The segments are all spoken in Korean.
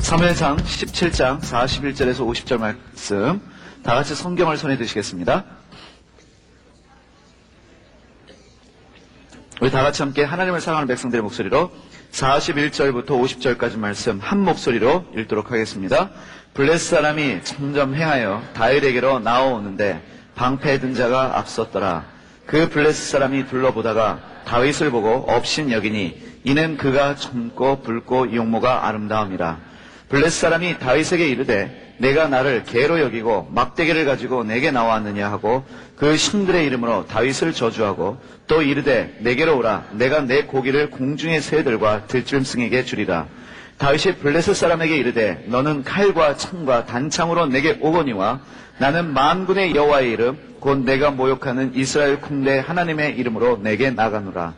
사무엘상 17장 41절에서 50절 말씀 다 같이 성경을 손에 드시겠습니다. 우리 다 같이 함께 하나님을 사랑하는 백성들의 목소리로 41절부터 50절까지 말씀 한 목소리로 읽도록 하겠습니다. 블레스 사람이 점점 행하여 다윗에게로 나아오는데 방패에 든 자가 앞섰더라. 그 블레스 사람이 둘러보다가 다윗을 보고 업신 여기니 이는 그가 젊고 붉고 용모가 아름다움이라. 블레스 사람이 다윗에게 이르되 내가 나를 개로 여기고 막대기를 가지고 내게 나왔느냐 하고 그 신들의 이름으로 다윗을 저주하고 또 이르되 내게로 오라. 내가 내 고기를 공중의 새들과 들짐승에게 주리라. 다윗이 블레셋 사람에게 이르되 너는 칼과 창과 단창으로 내게 오거니와 나는 만군의 여호와의 이름 곧 내가 모욕하는 이스라엘 군대 하나님의 이름으로 내게 나가노라.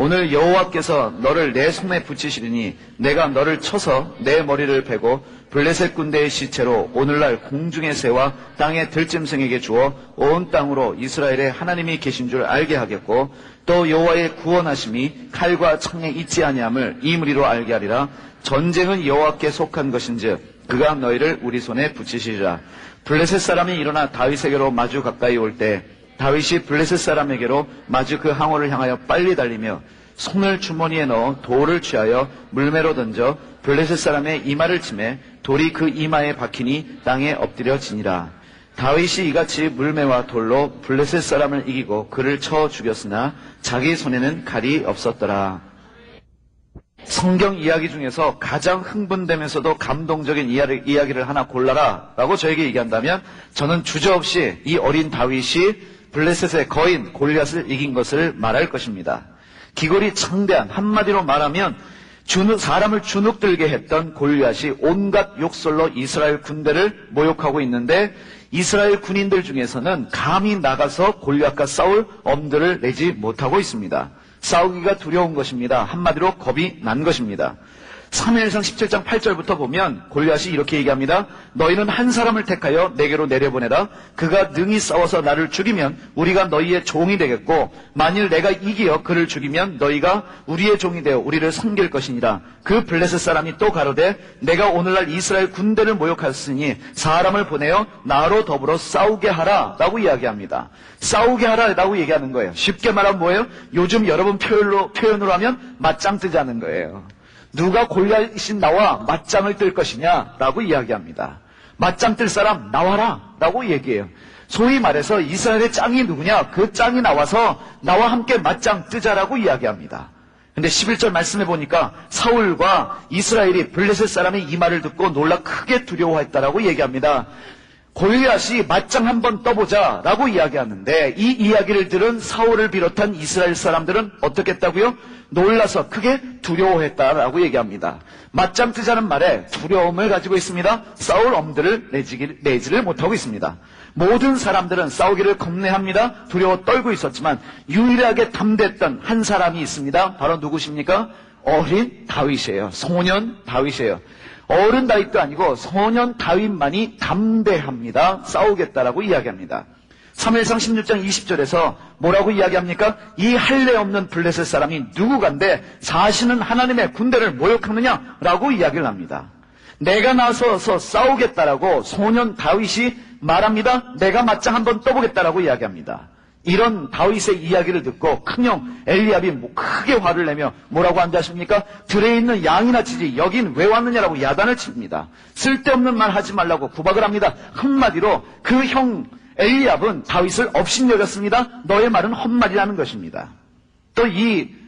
오늘 여호와께서 너를 내 손에 붙이시리니 내가 너를 쳐서 내 머리를 베고 블레셋 군대의 시체로 오늘날 공중의 새와 땅의 들짐승에게 주어 온 땅으로 이스라엘의 하나님이 계신 줄 알게 하겠고 또 여호와의 구원하심이 칼과 창에 있지 아니함을 이 무리로 알게 하리라. 전쟁은 여호와께 속한 것인즉 그가 너희를 우리 손에 붙이시리라. 블레셋 사람이 일어나 다윗에게로 마주 가까이 올 때 다윗이 블레셋 사람에게로 마주 그 항우를 향하여 빨리 달리며 손을 주머니에 넣어 돌을 취하여 물매로 던져 블레셋 사람의 이마를 치매 돌이 그 이마에 박히니 땅에 엎드려지니라. 다윗이 이같이 물매와 돌로 블레셋 사람을 이기고 그를 쳐 죽였으나 자기 손에는 칼이 없었더라. 성경 이야기 중에서 가장 흥분되면서도 감동적인 이야기를 하나 골라라 라고 저에게 얘기한다면 저는 주저없이 이 어린 다윗이 블레셋의 거인 골리앗을 이긴 것을 말할 것입니다. 기골이 창대한, 한마디로 말하면 사람을 주눅들게 했던 골리앗이 온갖 욕설로 이스라엘 군대를 모욕하고 있는데 이스라엘 군인들 중에서는 감히 나가서 골리앗과 싸울 엄두를 내지 못하고 있습니다. 싸우기가 두려운 것입니다. 한마디로 겁이 난 것입니다. 사무엘상 17장 8절부터 보면 골리앗이 이렇게 얘기합니다. 너희는 한 사람을 택하여 내게로 내려보내라. 그가 능히 싸워서 나를 죽이면 우리가 너희의 종이 되겠고 만일 내가 이기어 그를 죽이면 너희가 우리의 종이 되어 우리를 섬길 것이니라. 그 블레셋 사람이 또 가로되 내가 오늘날 이스라엘 군대를 모욕하였으니 사람을 보내어 나로 더불어 싸우게 하라 라고 이야기합니다. 싸우게 하라 라고 얘기하는 거예요. 쉽게 말하면 뭐예요? 요즘 여러분 표현으로 하면 맞짱 뜨자는 거예요. 누가 골리앗이 나와 맞짱을 뜰 것이냐 라고 이야기합니다. 맞짱 뜰 사람 나와라 라고 얘기해요. 소위 말해서 이스라엘의 짱이 누구냐? 그 짱이 나와서 나와 함께 맞짱 뜨자라고 이야기합니다. 근데 11절 말씀해 보니까 사울과 이스라엘이 블레셋 사람의 이 말을 듣고 놀라 크게 두려워했다라고 얘기합니다. 골리앗이 맞짱 한번 떠보자 라고 이야기하는데 이 이야기를 들은 사울을 비롯한 이스라엘 사람들은 어떻게 했다고요? 놀라서 크게 두려워했다라고 얘기합니다. 맞짱 뜨자는 말에 두려움을 가지고 있습니다. 싸울 엄두를 내지를 못하고 있습니다. 모든 사람들은 싸우기를 겁내합니다. 두려워 떨고 있었지만 유일하게 담대했던 한 사람이 있습니다. 바로 누구십니까? 어린 다윗이에요. 소년 다윗이에요. 어른 다윗도 아니고 소년 다윗만이 담대합니다. 싸우겠다라고 이야기합니다. 사무엘상 16장 20절에서 뭐라고 이야기합니까? 이 할례 없는 블레셋 사람이 누구간데 자신은 하나님의 군대를 모욕하느냐라고 이야기를 합니다. 내가 나서서 싸우겠다라고 소년 다윗이 말합니다. 내가 맞짱 한번 떠보겠다라고 이야기합니다. 이런 다윗의 이야기를 듣고 큰형 엘리압이 크게 화를 내며 뭐라고 한다십니까? 들에 있는 양이나 치지 여긴 왜 왔느냐라고 야단을 칩니다. 쓸데없는 말 하지 말라고 구박을 합니다. 한마디로 그 형 엘리압은 다윗을 업신여겼습니다. 너의 말은 헛말이라는 것입니다. 또 이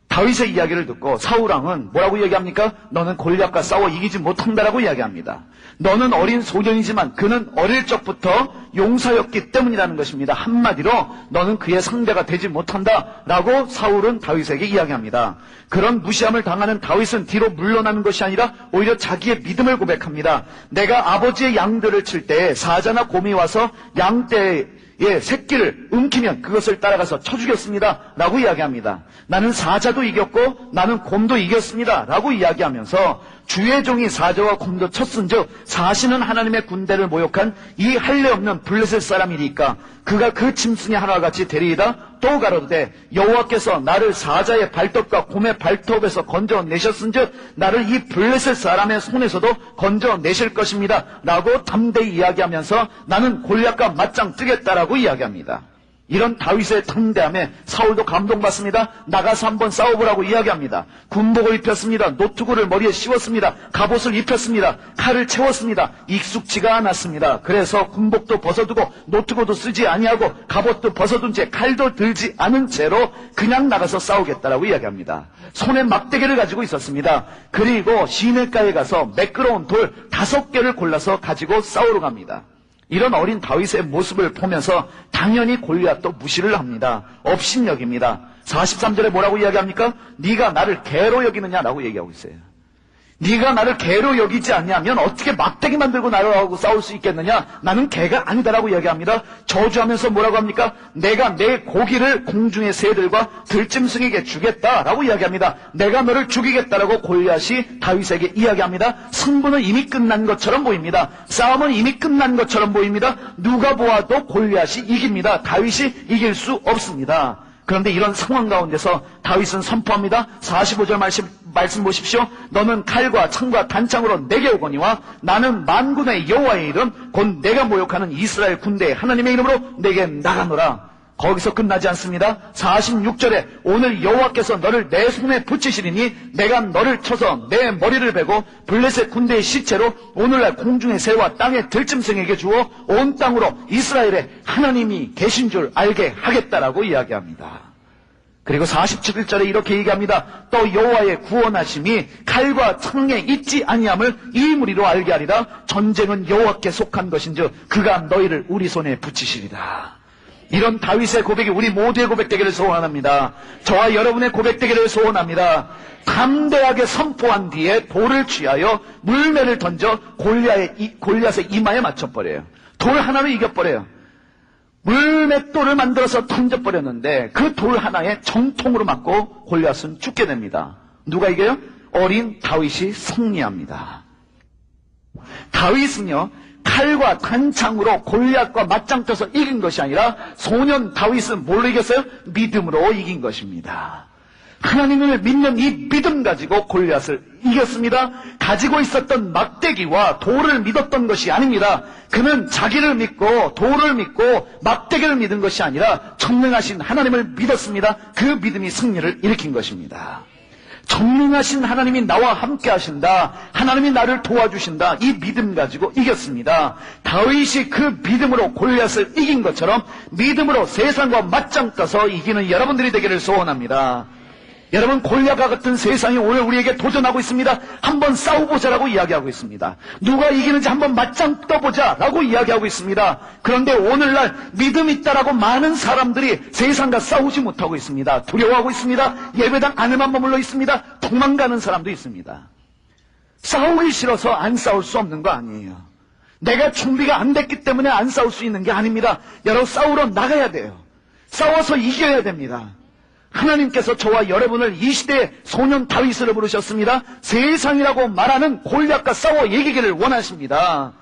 다윗의 이야기를 듣고 사울왕은 뭐라고 얘기합니까? 너는 골리앗과 싸워 이기지 못한다라고 이야기합니다. 너는 어린 소년이지만 그는 어릴 적부터 용사였기 때문이라는 것입니다. 한마디로 너는 그의 상대가 되지 못한다라고 사울은 다윗에게 이야기합니다. 그런 무시함을 당하는 다윗은 뒤로 물러나는 것이 아니라 오히려 자기의 믿음을 고백합니다. 내가 아버지의 양들을 칠 때 사자나 곰이 와서 양떼에 새끼를 움키면 그것을 따라가서 쳐 죽였습니다 라고 이야기합니다. 나는 사자도 이겼고 나는 곰도 이겼습니다 라고 이야기하면서 주의 종이 사자와 곰도 쳤은즉 사시는 하나님의 군대를 모욕한 이 할례 없는 블레셋 사람이니까 그가 그 짐승의 하나와 같이 되리이다. 또 가로되 여호와께서 나를 사자의 발톱과 곰의 발톱에서 건져내셨은즉 나를 이 블레셋 사람의 손에서도 건져내실 것입니다 라고 담대히 이야기하면서 나는 골리앗과 맞짱 뜨겠다라고 이야기합니다. 이런 다윗의 담대함에 사울도 감동받습니다. 나가서 한번 싸워보라고 이야기합니다. 군복을 입혔습니다. 노트구를 머리에 씌웠습니다. 갑옷을 입혔습니다. 칼을 채웠습니다. 익숙지가 않았습니다. 그래서 군복도 벗어두고 노트구도 쓰지 아니하고 갑옷도 벗어둔 채 칼도 들지 않은 채로 그냥 나가서 싸우겠다라고 이야기합니다. 손에 막대기를 가지고 있었습니다. 그리고 시내가에 가서 매끄러운 돌 5개를 골라서 가지고 싸우러 갑니다. 이런 어린 다윗의 모습을 보면서 당연히 골리앗도 무시를 합니다. 업신여깁니다. 43절에 뭐라고 이야기합니까? 네가 나를 개로 여기느냐라고 얘기하고 있어요. 네가 나를 개로 여기지 않냐면 어떻게 막대기만 들고 나하고 싸울 수 있겠느냐? 나는 개가 아니다라고 이야기합니다. 저주하면서 뭐라고 합니까? 내가 내 고기를 공중의 새들과 들짐승에게 주겠다라고 이야기합니다. 내가 너를 죽이겠다라고 골리앗이 다윗에게 이야기합니다. 승부는 이미 끝난 것처럼 보입니다. 싸움은 이미 끝난 것처럼 보입니다. 누가 보아도 골리앗이 이깁니다. 다윗이 이길 수 없습니다. 그런데 이런 상황 가운데서 다윗은 선포합니다. 45절 말씀 보십시오. 너는 칼과 창과 단창으로 내게 오거니와 나는 만군의 여호와의 이름 곧 내가 모욕하는 이스라엘 군대의 하나님의 이름으로 내게 나가노라. 거기서 끝나지 않습니다. 46절에 오늘 여호와께서 너를 내 손에 붙이시리니 내가 너를 쳐서 내 머리를 베고 블레셋 군대의 시체로 오늘날 공중의 새와 땅의 들짐승에게 주어 온 땅으로 이스라엘의 하나님이 계신 줄 알게 하겠다라고 이야기합니다. 그리고 47절에 이렇게 얘기합니다. 또 여호와의 구원하심이 칼과 창에 있지 아니함을 이 무리로 알게 하리라. 전쟁은 여호와께 속한 것인즉 그가 너희를 우리 손에 붙이시리라. 이런 다윗의 고백이 우리 모두의 고백되기를 소원합니다. 저와 여러분의 고백되기를 소원합니다. 담대하게 선포한 뒤에 돌을 취하여 물매를 던져 골리앗의 이마에 맞춰버려요. 돌 하나로 이겨버려요. 물맷돌을 만들어서 던져버렸는데 그 돌 하나에 정통으로 맞고 골리앗은 죽게 됩니다. 누가 이겨요? 어린 다윗이 승리합니다. 다윗은요, 칼과 단창으로 골리앗과 맞짱 떠서 이긴 것이 아니라 소년 다윗은 뭘로 이겼어요? 믿음으로 이긴 것입니다. 하나님을 믿는 이 믿음 가지고 골리앗을 이겼습니다. 가지고 있었던 막대기와 돌을 믿었던 것이 아닙니다. 그는 자기를 믿고 돌을 믿고 막대기를 믿은 것이 아니라 전능하신 하나님을 믿었습니다. 그 믿음이 승리를 일으킨 것입니다. 전능하신 하나님이 나와 함께 하신다. 하나님이 나를 도와주신다. 이 믿음 가지고 이겼습니다. 다윗이 그 믿음으로 골리앗을 이긴 것처럼 믿음으로 세상과 맞짱 떠서 이기는 여러분들이 되기를 소원합니다. 여러분, 골리앗과 같은 세상이 오늘 우리에게 도전하고 있습니다. 한번 싸워보자라고 이야기하고 있습니다. 누가 이기는지 한번 맞짱 떠보자라고 이야기하고 있습니다. 그런데 오늘날 믿음 있다라고 많은 사람들이 세상과 싸우지 못하고 있습니다. 두려워하고 있습니다. 예배당 안에만 머물러 있습니다. 도망가는 사람도 있습니다. 싸우기 싫어서 안 싸울 수 없는 거 아니에요. 내가 준비가 안 됐기 때문에 안 싸울 수 있는 게 아닙니다. 여러분, 싸우러 나가야 돼요. 싸워서 이겨야 됩니다. 하나님께서 저와 여러분을 이 시대의 소년 다윗으로 부르셨습니다. 세상이라고 말하는 골리앗과 싸워 이기기를 원하십니다.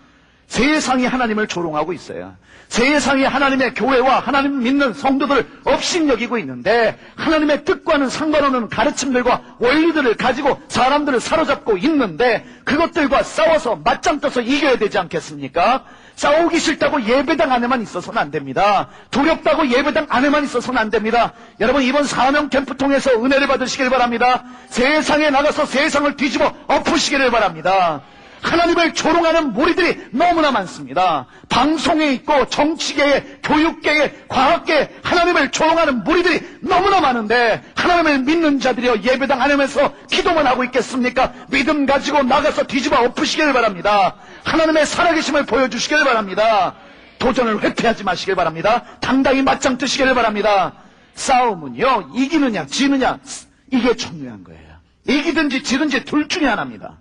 세상이 하나님을 조롱하고 있어요. 세상이 하나님의 교회와 하나님 믿는 성도들을 업신여기고 있는데 하나님의 뜻과는 상관없는 가르침들과 원리들을 가지고 사람들을 사로잡고 있는데 그것들과 싸워서 맞짱 떠서 이겨야 되지 않겠습니까? 싸우기 싫다고 예배당 안에만 있어서는 안 됩니다. 두렵다고 예배당 안에만 있어서는 안 됩니다. 여러분, 이번 사명 캠프 통해서 은혜를 받으시길 바랍니다. 세상에 나가서 세상을 뒤집어 엎으시기를 바랍니다. 하나님을 조롱하는 무리들이 너무나 많습니다. 방송에 있고 정치계에, 교육계에, 과학계에 하나님을 조롱하는 무리들이 너무나 많은데 하나님을 믿는 자들이여 예배당 안에서 기도만 하고 있겠습니까? 믿음 가지고 나가서 뒤집어 엎으시길 바랍니다. 하나님의 살아계심을 보여주시길 바랍니다. 도전을 회피하지 마시길 바랍니다. 당당히 맞짱 뜨시길 바랍니다. 싸움은요, 이기느냐 지느냐 이게 중요한 거예요. 이기든지 지든지 둘 중에 하나입니다.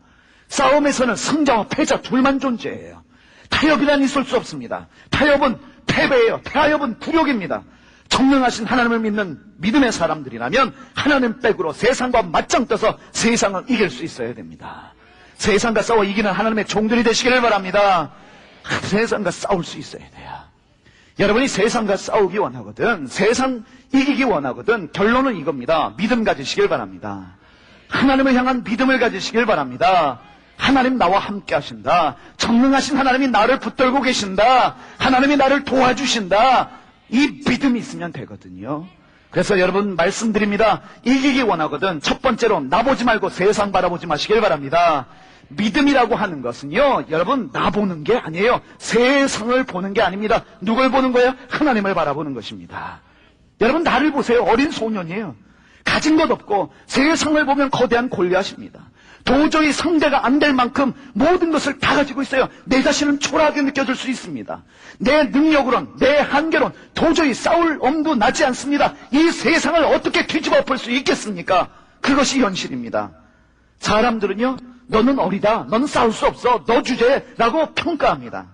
싸움에서는 승자와 패자 둘만 존재해요. 타협이란 있을 수 없습니다. 타협은 패배예요. 타협은 굴욕입니다. 전능하신 하나님을 믿는 믿음의 사람들이라면 하나님 백으로 세상과 맞짱 떠서 세상을 이길 수 있어야 됩니다. 세상과 싸워 이기는 하나님의 종들이 되시기를 바랍니다. 세상과 싸울 수 있어야 돼요. 여러분이 세상과 싸우기 원하거든, 세상 이기기 원하거든, 결론은 이겁니다. 믿음 가지시길 바랍니다. 하나님을 향한 믿음을 가지시길 바랍니다. 하나님 나와 함께 하신다. 전능하신 하나님이 나를 붙들고 계신다. 하나님이 나를 도와주신다. 이 믿음이 있으면 되거든요. 그래서 여러분 말씀드립니다. 이기기 원하거든 첫 번째로 나보지 말고 세상 바라보지 마시길 바랍니다. 믿음이라고 하는 것은요, 여러분 나 보는 게 아니에요. 세상을 보는 게 아닙니다. 누굴 보는 거예요? 하나님을 바라보는 것입니다. 여러분 나를 보세요. 어린 소년이에요. 가진 것 없고 세상을 보면 거대한 골리앗입니다. 도저히 상대가 안 될 만큼 모든 것을 다 가지고 있어요. 내 자신은 초라하게 느껴질 수 있습니다. 내 능력으론, 내 한계론 도저히 싸울 엄두 나지 않습니다. 이 세상을 어떻게 뒤집어 엎을 수 있겠습니까? 그것이 현실입니다. 사람들은요, 너는 어리다, 너는 싸울 수 없어, 너 주제라고 평가합니다.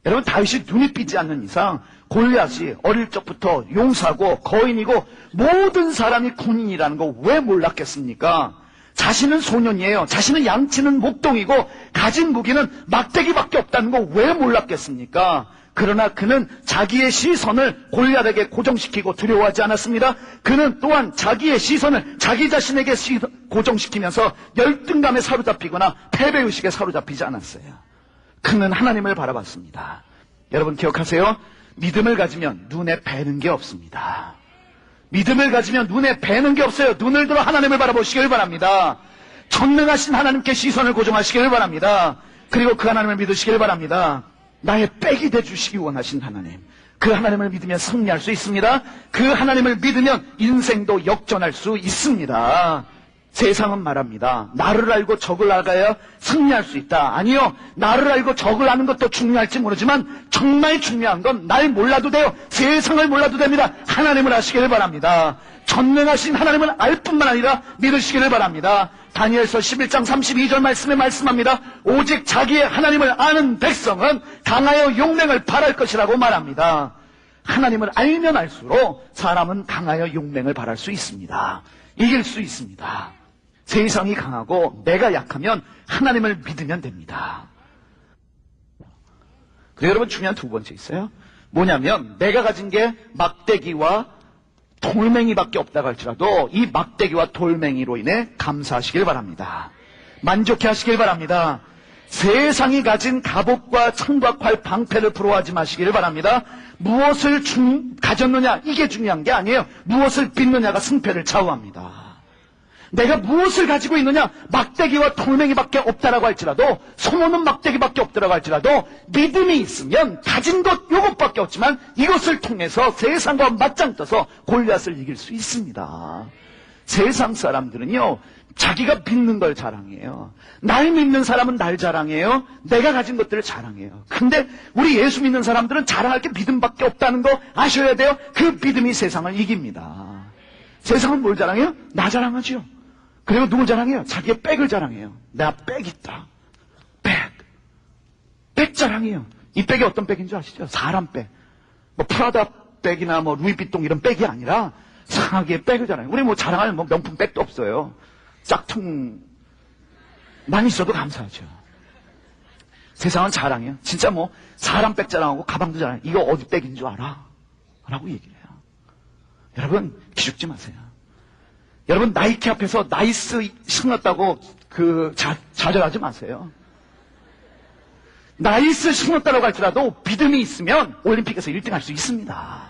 여러분 다윗이 눈이 삐지 않는 이상 골리앗이 어릴 적부터 용사고 거인이고 모든 사람이 군인이라는 거 왜 몰랐겠습니까? 자신은 소년이에요. 자신은 양치는 목동이고 가진 무기는 막대기밖에 없다는 거 왜 몰랐겠습니까? 그러나 그는 자기의 시선을 골리앗에게 고정시키고 두려워하지 않았습니다. 그는 또한 자기의 시선을 자기 자신에게 고정시키면서 열등감에 사로잡히거나 패배의식에 사로잡히지 않았어요. 그는 하나님을 바라봤습니다. 여러분 기억하세요. 믿음을 가지면 눈에 뵈는 게 없습니다. 믿음을 가지면 눈에 뵈는 게 없어요. 눈을 들어 하나님을 바라보시길 바랍니다. 전능하신 하나님께 시선을 고정하시길 바랍니다. 그리고 그 하나님을 믿으시길 바랍니다. 나의 백이 돼주시기 원하신 하나님, 그 하나님을 믿으면 승리할 수 있습니다. 그 하나님을 믿으면 인생도 역전할 수 있습니다. 세상은 말합니다. 나를 알고 적을 알아야 승리할 수 있다. 아니요, 나를 알고 적을 아는 것도 중요할지 모르지만 정말 중요한 건 날 몰라도 돼요. 세상을 몰라도 됩니다. 하나님을 아시기를 바랍니다. 전능하신 하나님을 알 뿐만 아니라 믿으시기를 바랍니다. 다니엘서 11장 32절 말씀에 말씀합니다. 오직 자기의 하나님을 아는 백성은 강하여 용맹을 발할 것이라고 말합니다. 하나님을 알면 알수록 사람은 강하여 용맹을 발할 수 있습니다. 이길 수 있습니다. 세상이 강하고 내가 약하면 하나님을 믿으면 됩니다. 그리고 여러분 중요한 두 번째 있어요. 뭐냐면 내가 가진 게 막대기와 돌멩이밖에 없다고 할지라도 이 막대기와 돌멩이로 인해 감사하시길 바랍니다. 만족해 하시길 바랍니다. 세상이 가진 갑옷과 창과 활, 방패를 부러워하지 마시기를 바랍니다. 무엇을 가졌느냐 이게 중요한 게 아니에요. 무엇을 빚느냐가 승패를 좌우합니다. 내가 무엇을 가지고 있느냐, 막대기와 돌멩이밖에 없다라고 할지라도, 소모는 막대기밖에 없다라고 할지라도 믿음이 있으면 가진 것 요것밖에 없지만 이것을 통해서 세상과 맞짱 떠서 골리앗을 이길 수 있습니다. 세상 사람들은요, 자기가 믿는 걸 자랑해요. 날 믿는 사람은 날 자랑해요. 내가 가진 것들을 자랑해요. 근데 우리 예수 믿는 사람들은 자랑할 게 믿음밖에 없다는 거 아셔야 돼요. 그 믿음이 세상을 이깁니다. 세상은 뭘 자랑해요? 나 자랑하죠. 그리고 누굴 자랑해요? 자기의 백을 자랑해요. 나 백 있다. 백 자랑해요. 이 백이 어떤 백인 줄 아시죠? 사람 백. 뭐 프라다 백이나 뭐 루이비통 이런 백이 아니라 자기의 백을 자랑해요. 우리 뭐 자랑할 뭐 명품 백도 없어요. 짝퉁만 있어도 감사하죠. 세상은 자랑해요. 진짜 뭐 사람 백 자랑하고 가방도 자랑해요. 이거 어디 백인 줄 알아? 라고 얘기해요. 여러분 기죽지 마세요. 여러분 나이키 앞에서 나이스 신었다고 좌절하지 마세요. 나이스 신었다고 할지라도 믿음이 있으면 올림픽에서 1등 할 수 있습니다.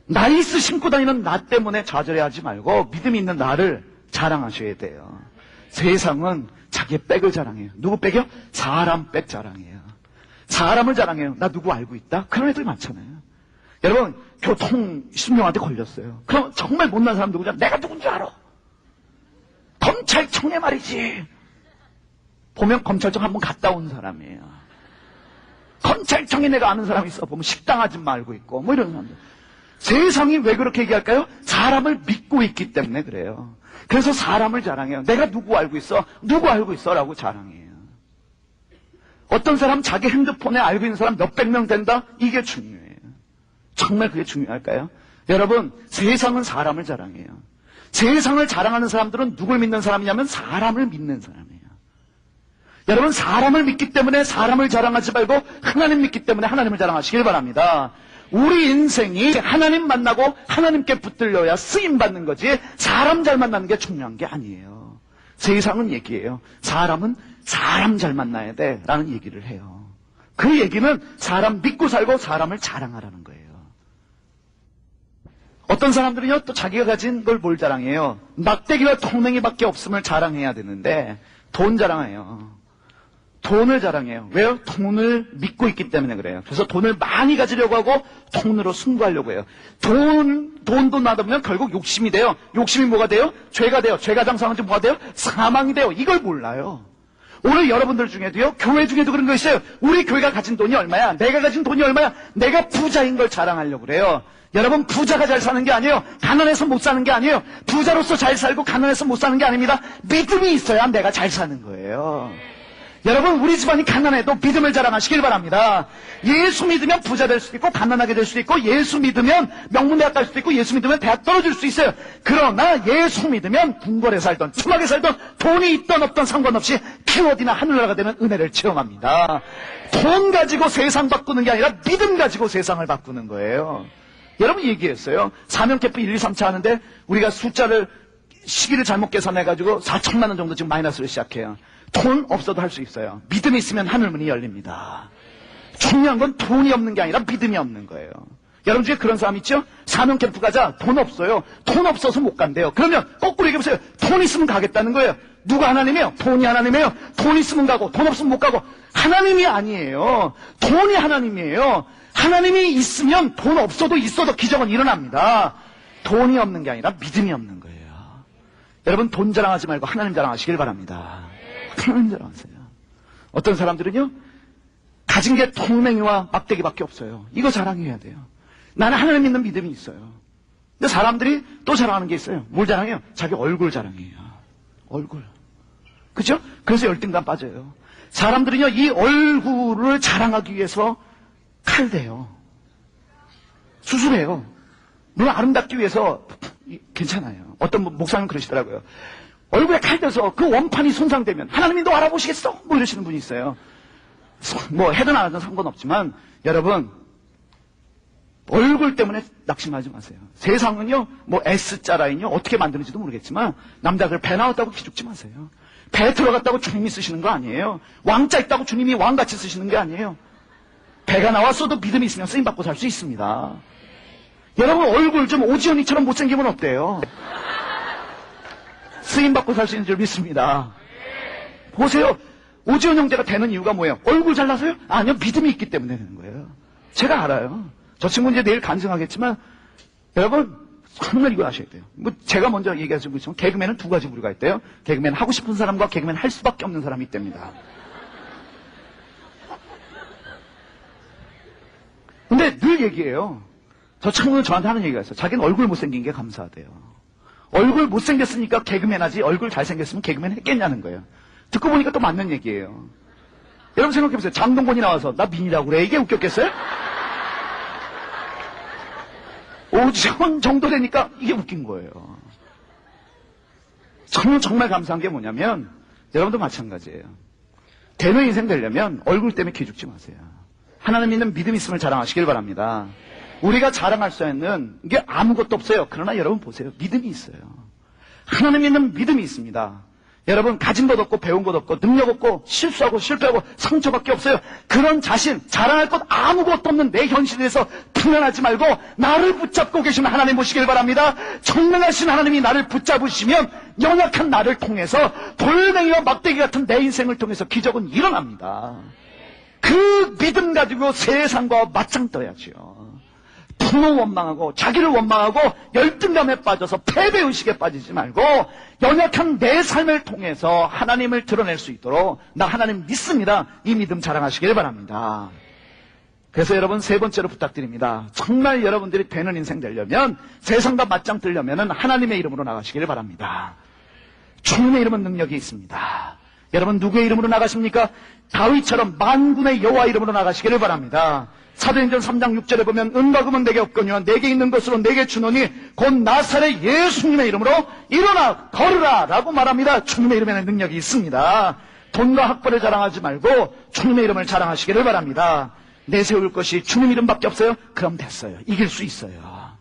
나이스 신고 다니는 나 때문에 좌절해하지 말고 믿음이 있는 나를 자랑하셔야 돼요. 세상은 자기의 백을 자랑해요. 누구 백이요? 사람 백 자랑해요. 사람을 자랑해요. 나 누구 알고 있다? 그런 애들 많잖아요. 여러분 교통 신명한테 걸렸어요. 그럼 정말 못난 사람 누구냐? 내가 누군지 알아. 검찰청에 말이지. 보면 검찰청 한번 갔다 온 사람이에요. 검찰청에 내가 아는 사람이 있어. 보면 식당 아줌마 알고 있고 뭐 이런 사람들. 세상이 왜 그렇게 얘기할까요? 사람을 믿고 있기 때문에 그래요. 그래서 사람을 자랑해요. 내가 누구 알고 있어? 누구 알고 있어? 라고 자랑해요. 어떤 사람 자기 핸드폰에 알고 있는 사람 몇백 명 된다? 이게 중요해요. 정말 그게 중요할까요? 여러분 세상은 사람을 자랑해요. 세상을 자랑하는 사람들은 누굴 믿는 사람이냐면 사람을 믿는 사람이에요. 여러분, 사람을 믿기 때문에 사람을 자랑하지 말고 하나님 믿기 때문에 하나님을 자랑하시길 바랍니다. 우리 인생이 하나님 만나고 하나님께 붙들려야 쓰임받는 거지 사람 잘 만나는 게 중요한 게 아니에요. 세상은 얘기해요. 사람은 사람 잘 만나야 돼 라는 얘기를 해요. 그 얘기는 사람 믿고 살고 사람을 자랑하라는 거예요. 어떤 사람들은요, 또 자기가 가진 걸 뭘 자랑해요? 막대기와 통맹이밖에 없음을 자랑해야 되는데 돈 자랑해요. 돈을 자랑해요. 왜요? 돈을 믿고 있기 때문에 그래요. 그래서 돈을 많이 가지려고 하고 돈으로 승부하려고 해요. 돈도 나다보면 결국 욕심이 돼요. 욕심이 뭐가 돼요? 죄가 돼요. 죄가 장사하면 뭐가 돼요? 사망이 돼요. 이걸 몰라요. 오늘 여러분들 중에도요, 교회 중에도 그런 거 있어요. 우리 교회가 가진 돈이 얼마야? 내가 가진 돈이 얼마야? 내가 부자인 걸 자랑하려고 그래요. 여러분, 부자가 잘 사는 게 아니에요. 가난해서 못 사는 게 아니에요. 부자로서 잘 살고 가난해서 못 사는 게 아닙니다. 믿음이 있어야 내가 잘 사는 거예요. 여러분, 우리 집안이 가난해도 믿음을 자랑하시길 바랍니다. 예수 믿으면 부자 될 수도 있고 가난하게 될 수도 있고, 예수 믿으면 명문대학 갈 수도 있고, 예수 믿으면 대학 떨어질 수 있어요. 그러나 예수 믿으면 궁궐에 살던 추막에 살던 돈이 있던 없던 상관없이 키워디나 하늘나라가 되는 은혜를 체험합니다. 돈 가지고 세상 바꾸는 게 아니라 믿음 가지고 세상을 바꾸는 거예요. 여러분, 얘기했어요. 사명 캠프 1, 2, 3차 하는데 우리가 시기를 잘못 계산해가지고 4천만 원 정도 지금 마이너스를 시작해요. 돈 없어도 할 수 있어요. 믿음이 있으면 하늘문이 열립니다. 중요한 건 돈이 없는 게 아니라 믿음이 없는 거예요. 여러분 중에 그런 사람 있죠? 사명 캠프 가자. 돈 없어요. 돈 없어서 못 간대요. 그러면 거꾸로 얘기해보세요. 돈 있으면 가겠다는 거예요. 누가 하나님이에요? 돈이 하나님이에요. 돈 있으면 가고 돈 없으면 못 가고. 하나님이 아니에요. 돈이 하나님이에요. 하나님이 있으면 돈 없어도 있어도 기적은 일어납니다. 돈이 없는 게 아니라 믿음이 없는 거예요. 여러분, 돈 자랑하지 말고 하나님 자랑하시길 바랍니다. 하나님 자랑하세요. 어떤 사람들은요, 가진 게 통맹이와 막대기밖에 없어요. 이거 자랑해야 돼요. 나는 하나님 믿는 믿음이 있어요. 근데 사람들이 또 자랑하는 게 있어요. 뭘 자랑해요? 자기 얼굴 자랑해요. 얼굴. 그죠? 그래서 열등감 빠져요. 사람들은요, 이 얼굴을 자랑하기 위해서 칼대요. 수술해요. 물론 아름답기 위해서 괜찮아요. 어떤 목사님 그러시더라고요. 얼굴에 칼 대서 그 원판이 손상되면 하나님이 너 알아보시겠어? 뭐 이러시는 분이 있어요. 뭐 해든 안 하든 상관없지만 여러분, 얼굴 때문에 낙심하지 마세요. 세상은요, 뭐 S자 라인요 어떻게 만드는지도 모르겠지만 남자들 배 나왔다고 기죽지 마세요. 배 들어갔다고 주님이 쓰시는 거 아니에요. 왕자 있다고 주님이 왕같이 쓰시는 게 아니에요. 배가 나왔어도 믿음이 있으면 쓰임받고 살 수 있습니다. 여러분, 얼굴 좀 오지연이처럼 못생기면 어때요? 쓰임받고 살 수 있는 줄 믿습니다. 보세요. 오지연 형제가 되는 이유가 뭐예요? 얼굴 잘나서요? 아니요, 믿음이 있기 때문에 되는 거예요. 제가 알아요. 저 친구 이제 내일 간증하겠지만 여러분, 정말 이거 아셔야 돼요. 뭐 제가 먼저 얘기하시고 있지만 개그맨은 두 가지 부류가 있대요. 개그맨 하고 싶은 사람과 개그맨 할 수밖에 없는 사람이 있답니다. 근데 늘 얘기해요. 저 친구는 저한테 하는 얘기가 있어요. 자기는 얼굴 못생긴 게 감사하대요. 얼굴 못생겼으니까 개그맨 하지, 얼굴 잘생겼으면 개그맨 했겠냐는 거예요. 듣고 보니까 또 맞는 얘기예요. 여러분 생각해보세요. 장동건이 나와서 나 민이라고 그래. 이게 웃겼겠어요? 오지원 정도 되니까 이게 웃긴 거예요. 저는 정말 감사한 게 뭐냐면 여러분도 마찬가지예요. 되는 인생 되려면 얼굴 때문에 기죽지 마세요. 하나님 믿는 믿음 있음을 자랑하시길 바랍니다. 우리가 자랑할 수 있는 게 아무것도 없어요. 그러나 여러분 보세요. 믿음이 있어요. 하나님 믿는 믿음이 있습니다. 여러분, 가진 것 없고 배운 것 없고 능력 없고 실수하고 실패하고 상처밖에 없어요. 그런 자신, 자랑할 것 아무것도 없는 내 현실에서 불안하지 말고 나를 붙잡고 계시는 하나님 보시길 바랍니다. 정명하신 하나님이 나를 붙잡으시면 연약한 나를 통해서 돌멩이와 막대기 같은 내 인생을 통해서 기적은 일어납니다. 그 믿음 가지고 세상과 맞짱 떠야죠. 부모 원망하고 자기를 원망하고 열등감에 빠져서 패배의식에 빠지지 말고 연약한 내 삶을 통해서 하나님을 드러낼 수 있도록 나 하나님 믿습니다. 이 믿음 자랑하시길 바랍니다. 그래서 여러분 세 번째로 부탁드립니다. 정말 여러분들이 되는 인생 되려면 세상과 맞짱 뜨려면 하나님의 이름으로 나가시길 바랍니다. 주님의 이름은 능력이 있습니다. 여러분 누구의 이름으로 나가십니까? 다윗처럼 만군의 여호와 이름으로 나가시기를 바랍니다. 사도행전 3장 6절에 보면 은과 금은 내게 없거니와 내게 있는 것으로 내게 주노니 곧 나사렛 예수님의 이름으로 일어나 걸으라 라고 말합니다. 주님의 이름에는 능력이 있습니다. 돈과 학벌을 자랑하지 말고 주님의 이름을 자랑하시기를 바랍니다. 내세울 것이 주님 이름밖에 없어요? 그럼 됐어요. 이길 수 있어요.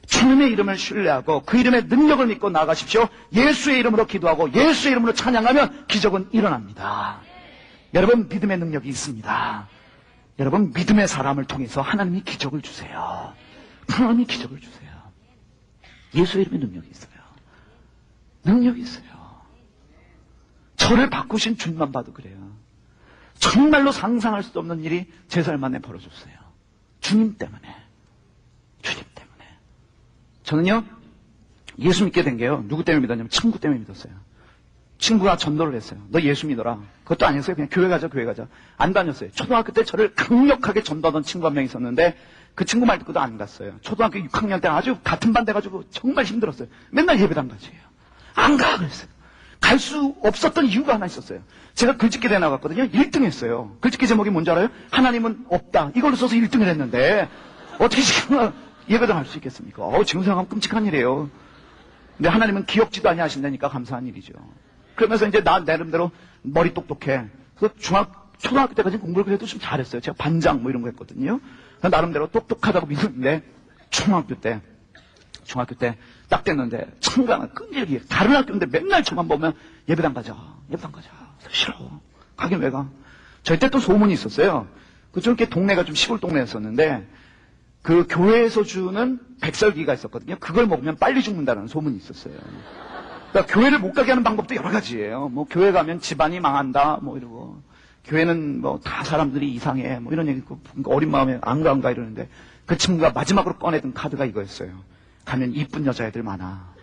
주님의 이름을 신뢰하고 그 이름의 능력을 믿고 나아가십시오. 예수의 이름으로 기도하고 예수의 이름으로 찬양하면 기적은 일어납니다. 여러분, 믿음의 능력이 있습니다. 여러분, 믿음의 사람을 통해서 하나님이 기적을 주세요. 하나님이 기적을 주세요. 예수의 이름의 능력이 있어요. 능력이 있어요. 저를 바꾸신 주님만 봐도 그래요. 정말로 상상할 수도 없는 일이 제 삶 안에 벌어졌어요. 주님 때문에. 주님 때문에. 저는요, 예수 믿게 된 게요, 누구 때문에 믿었냐면 친구 때문에 믿었어요. 친구가 전도를 했어요. 너 예수 믿어라. 그것도 아니었어요. 그냥 교회 가자, 교회 가자. 안 다녔어요. 초등학교 때 저를 강력하게 전도하던 친구 한 명 있었는데 그 친구 말 듣고도 안 갔어요. 초등학교 6학년 때 아주 같은 반 돼가지고 정말 힘들었어요. 맨날 예배당 가지예요. 안 가! 그랬어요. 갈 수 없었던 이유가 하나 있었어요. 제가 글짓기 대회 나갔거든요. 1등 했어요. 글짓기 제목이 뭔지 알아요? 하나님은 없다. 이걸로 써서 1등을 했는데 어떻게 지금 예배당 할 수 있겠습니까? 지금 생각하면 끔찍한 일이에요. 근데 하나님은 기억지도 아니하신다니까 감사한 일이죠. 그러면서 이제 나 나름대로 머리 똑똑해. 그래서 초등학교 때까지 공부를 그래도 좀 잘했어요. 제가 반장 뭐 이런 거 했거든요. 나름대로 똑똑하다고 믿었는데 중학교 때 딱 됐는데 청강은 끈질기게 다른 학교인데 맨날 저만 보면 예배당 가자. 싫어. 가긴 왜 가? 저희 때 또 소문이 있었어요. 그좀 이렇게 동네가 좀 시골 동네였었는데 그 교회에서 주는 백설기가 있었거든요. 그걸 먹으면 빨리 죽는다는 소문이 있었어요. 그러니까 교회를 못 가게 하는 방법도 여러 가지예요. 뭐 교회 가면 집안이 망한다 뭐 이러고 교회는 뭐 다 사람들이 이상해 뭐 이런 얘기 있고 어린 마음에 안 가 이러는데 그 친구가 마지막으로 꺼내든 카드가 이거였어요. 가면 이쁜 여자애들 많아.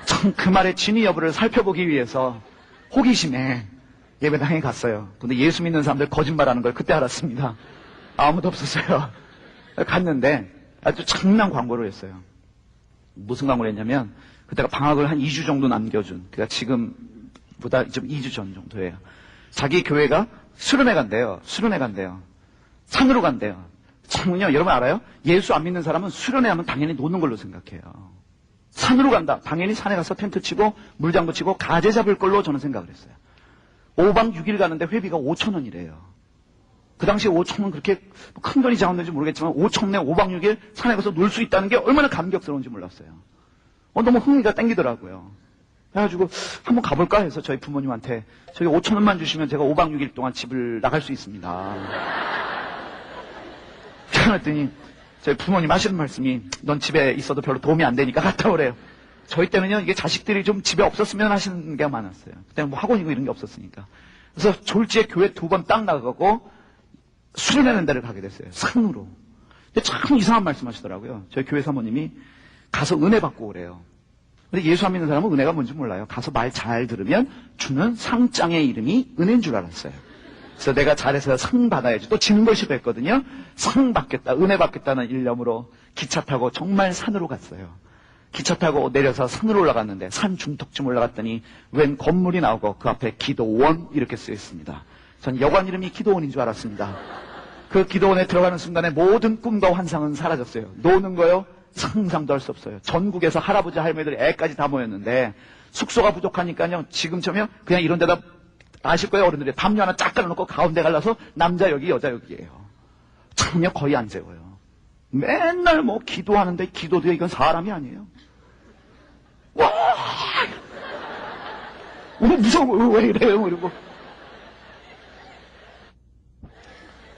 참 그 말의 진위 여부를 살펴보기 위해서 호기심에 예배당에 갔어요. 근데 예수 믿는 사람들 거짓말하는 걸 그때 알았습니다. 아무도 없었어요. 갔는데 아주 장난 광고를 했어요. 무슨 광고를 했냐면 그때가 방학을 한 2주 정도 남겨준, 그러니까 지금보다 좀 2주 전 정도예요. 자기 교회가 수련회 간대요. 산으로 간대요. 참은요, 여러분 알아요? 예수 안 믿는 사람은 수련회 하면 당연히 노는 걸로 생각해요. 산으로 간다. 당연히 산에 가서 텐트 치고 물장구 치고 가재 잡을 걸로 저는 생각을 했어요. 5박 6일 가는데 회비가 5,000원이래요. 그 당시에 5,000원 그렇게 큰 돈이 작았는지 모르겠지만 5,000원에 5박 6일 산에 가서 놀 수 있다는 게 얼마나 감격스러운지 몰랐어요. 너무 흥미가 땡기더라고요. 그래가지고 한번 가볼까 해서 저희 부모님한테 저기 5,000원만 주시면 제가 5박 6일 동안 집을 나갈 수 있습니다. 그랬더니 저희 부모님 하시는 말씀이 넌 집에 있어도 별로 도움이 안 되니까 갔다 오래요. 저희 때는요, 이게 자식들이 좀 집에 없었으면 하시는 게 많았어요. 그때는 뭐 학원이고 이런 게 없었으니까. 그래서 졸지에 교회 2번 딱 나가고 수련하는 데를 가게 됐어요. 산으로. 근데 참 이상한 말씀 하시더라고요. 저희 교회 사모님이 가서 은혜 받고 오래요. 근데 예수 안 믿는 사람은 은혜가 뭔지 몰라요. 가서 말 잘 들으면 주는 상장의 이름이 은혜인 줄 알았어요. 그래서 내가 잘해서 상 받아야지. 또 지는 걸 싫어했거든요. 상 받겠다, 은혜 받겠다는 일념으로 기차 타고 정말 산으로 갔어요. 기차 타고 내려서 산으로 올라갔는데 산 중턱쯤 올라갔더니 웬 건물이 나오고 그 앞에 기도원 이렇게 쓰여 있습니다. 전 여관 이름이 기도원인 줄 알았습니다. 그 기도원에 들어가는 순간에 모든 꿈과 환상은 사라졌어요. 노는 거요? 상상도 할 수 없어요. 전국에서 할아버지 할머니들 애까지 다 모였는데 숙소가 부족하니까요. 지금처럼 그냥 이런 데다 아실 거예요. 어른들이 담요 하나 쫙 깔아놓고 가운데 갈라서 남자 여기 여자 여기예요. 참요 거의 안 재워요. 맨날 뭐 기도하는데 기도도 이건 사람이 아니에요. 와! 무서워. 왜 이래요? 이러고.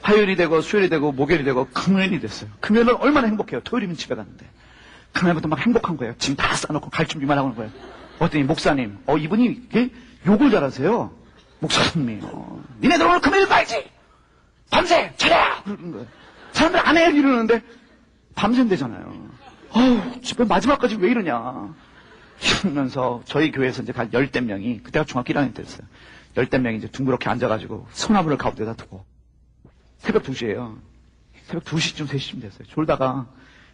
화요일이 되고 수요일이 되고 목요일이 되고 금요일이 됐어요. 금요일은 얼마나 행복해요. 토요일이면 집에 갔는데. 금요일부터 막 행복한 거예요. 짐 다 싸놓고 갈 준비만 하고 있는 거예요. 어떠니 목사님, 이분이 이렇게 욕을 잘하세요. 목사님이, 니네들 오늘 금요일 가야지! 밤새! 차려! 그러는 거예요. 사람들 안 해요 이러는데 밤샌대잖아요. 집에 마지막까지 왜 이러냐. 이러면서 저희 교회에서 이제 간 열댓 명이, 그때가 중학교 1학년 때였어요. 열댓 명이 이제 둥그렇게 앉아가지고 소나무를 가운데다 두고 새벽 2시에요. 새벽 2시쯤 3시쯤 됐어요. 졸다가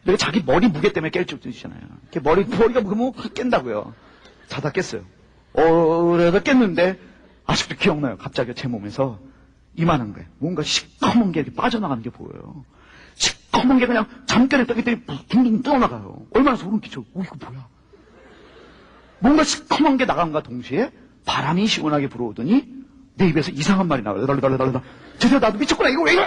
이렇게 자기 머리 무게 때문에 깰 줄 드시잖아요. 이렇게 머리가 무거우면 깬다고요. 자다 깼어요. 그래서 깼는데 아직도 기억나요. 갑자기 제 몸에서 이만한 거예요. 뭔가 시커먼 게 이렇게 빠져나가는 게 보여요. 시커먼 게 그냥 잠결에 떠기 둥둥 떠나가요. 얼마나 소름 끼쳐. 이거 뭐야. 뭔가 시커먼 게 나간과 동시에 바람이 시원하게 불어오더니 내 입에서 이상한 말이 나와요. 드디어 나도 미쳤구나. 이거 왜 이래?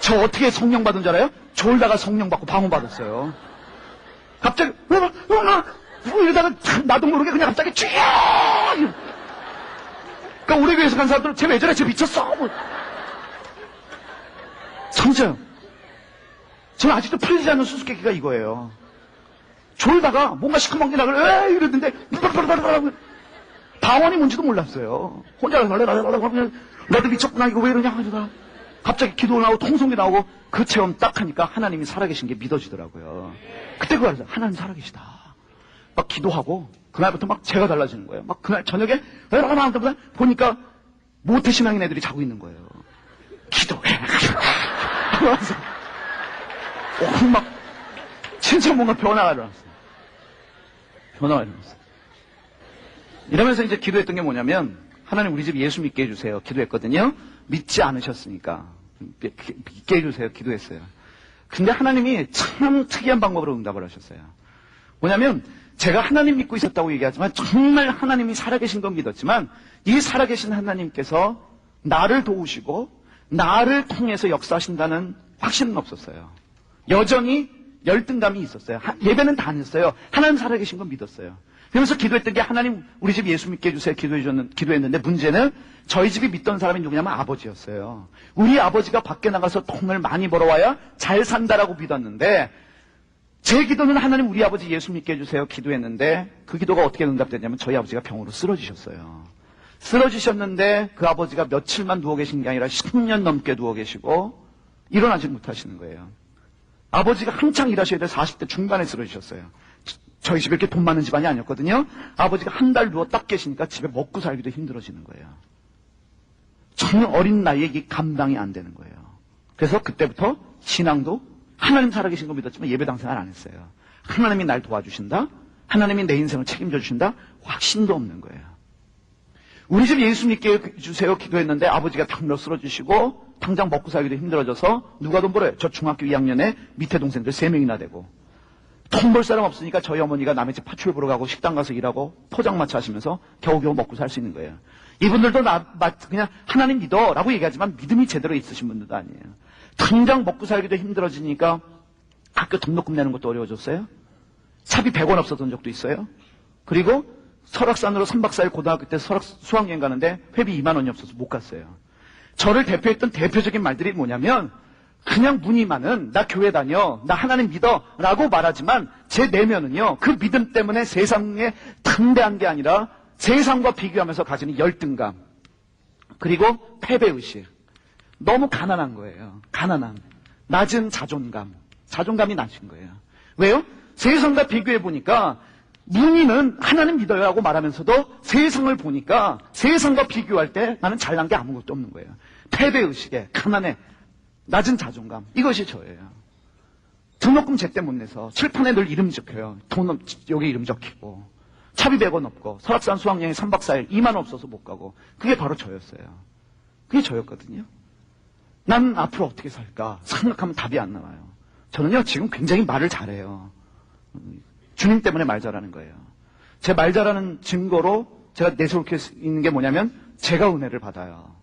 저 어떻게 성령 받은 줄 알아요? 졸다가 성령 받고 방언 받았어요. 갑자기 이러다가 나도 모르게 그냥 갑자기 쥐. 그러니까 우리 교회에서 간 사람들은 쟤 왜 저래? 쟤 미쳤어. 진짜요. 저는 아직도 풀리지 않는 수수께끼가 이거예요. 졸다가 뭔가 시커멓게 그래 이러는데 방언이 뭔지도 몰랐어요. 혼자 나도 미쳤구나. 이거 왜 이러냐 하다가 갑자기 기도 나오고 통성기 나오고 그 체험 딱 하니까 하나님이 살아계신 게 믿어지더라고요. 그때 그거 알았어요. 하나님 살아계시다. 막 기도하고 그날부터 막 제가 달라지는 거예요. 막 그날 저녁에 보니까 모태신앙인 애들이 자고 있는 거예요. 기도해. 그러면서 막 진짜 뭔가 변화가 일어났어요. 이러면서 이제 기도했던 게 뭐냐면 하나님 우리 집 예수 믿게 해주세요. 기도했거든요. 믿지 않으셨으니까 믿게 해주세요. 기도했어요. 근데 하나님이 참 특이한 방법으로 응답을 하셨어요. 뭐냐면 제가 하나님 믿고 있었다고 얘기하지만 정말 하나님이 살아계신 건 믿었지만 이 살아계신 하나님께서 나를 도우시고 나를 통해서 역사하신다는 확신은 없었어요. 여전히 열등감이 있었어요. 예배는 다녔어요. 하나님 살아계신 건 믿었어요. 그러면서 기도했던 게 하나님 우리 집 예수 믿게 해주세요. 기도했는데 문제는 저희 집이 믿던 사람이 누구냐면 아버지였어요. 우리 아버지가 밖에 나가서 돈을 많이 벌어와야 잘 산다라고 믿었는데 제 기도는 하나님 우리 아버지 예수 믿게 해주세요. 기도했는데 그 기도가 어떻게 응답됐냐면 저희 아버지가 병으로 쓰러지셨어요. 쓰러지셨는데 그 아버지가 며칠만 누워 계신 게 아니라 10년 넘게 누워 계시고 일어나지 못하시는 거예요. 아버지가 한창 일하셔야 될 40대 중반에 쓰러지셨어요. 저희 집에 이렇게 돈 많은 집안이 아니었거든요. 아버지가 한 달 누워 딱 계시니까 집에 먹고 살기도 힘들어지는 거예요. 정말 어린 나이에 이게 감당이 안 되는 거예요. 그래서 그때부터 신앙도 하나님 살아계신 거 믿었지만 예배당 생활 안 했어요. 하나님이 날 도와주신다? 하나님이 내 인생을 책임져 주신다? 확신도 없는 거예요. 우리 집 예수 믿게 해주세요 기도했는데 아버지가 병으로 쓰러지시고 당장 먹고 살기도 힘들어져서 누가 돈 벌어요? 저 중학교 2학년에 밑에 동생들 3명이나 되고 돈 벌 사람 없으니까 저희 어머니가 남의 집 파출 보러 가고 식당 가서 일하고 포장마차 하시면서 겨우겨우 먹고 살 수 있는 거예요. 이분들도 그냥 하나님 믿어 라고 얘기하지만 믿음이 제대로 있으신 분들도 아니에요. 당장 먹고 살기도 힘들어지니까 학교 등록금 내는 것도 어려워졌어요. 차비 100원 없었던 적도 있어요. 그리고 설악산으로 3박 4일 고등학교 때 수학여행 가는데 회비 2만 원이 없어서 못 갔어요. 저를 대표했던 대표적인 말들이 뭐냐면 그냥 무늬만은 나 교회 다녀, 나 하나님 믿어 라고 말하지만 제 내면은요 그 믿음 때문에 세상에 당대한 게 아니라 세상과 비교하면서 가지는 열등감 그리고 패배의식 너무 가난한 거예요. 가난함, 낮은 자존감이 낮은 거예요. 왜요? 세상과 비교해 보니까 무늬는 하나님 믿어요 라고 말하면서도 세상을 보니까 세상과 비교할 때 나는 잘난 게 아무것도 없는 거예요. 패배의식에 가난해 낮은 자존감 이것이 저예요. 등록금 제때 못 내서 칠판에 늘 이름 적혀요. 돈 여기 이름 적히고 차비 100원 없고 설악산 수학여행 3박 4일 2만 원 없어서 못 가고 그게 바로 저였어요. 그게 저였거든요. 난 앞으로 어떻게 살까 생각하면 답이 안 나와요. 저는요 지금 굉장히 말을 잘해요. 주님 때문에 말 잘하는 거예요. 제 말 잘하는 증거로 제가 내세울 수 있는 게 뭐냐면 제가 은혜를 받아요.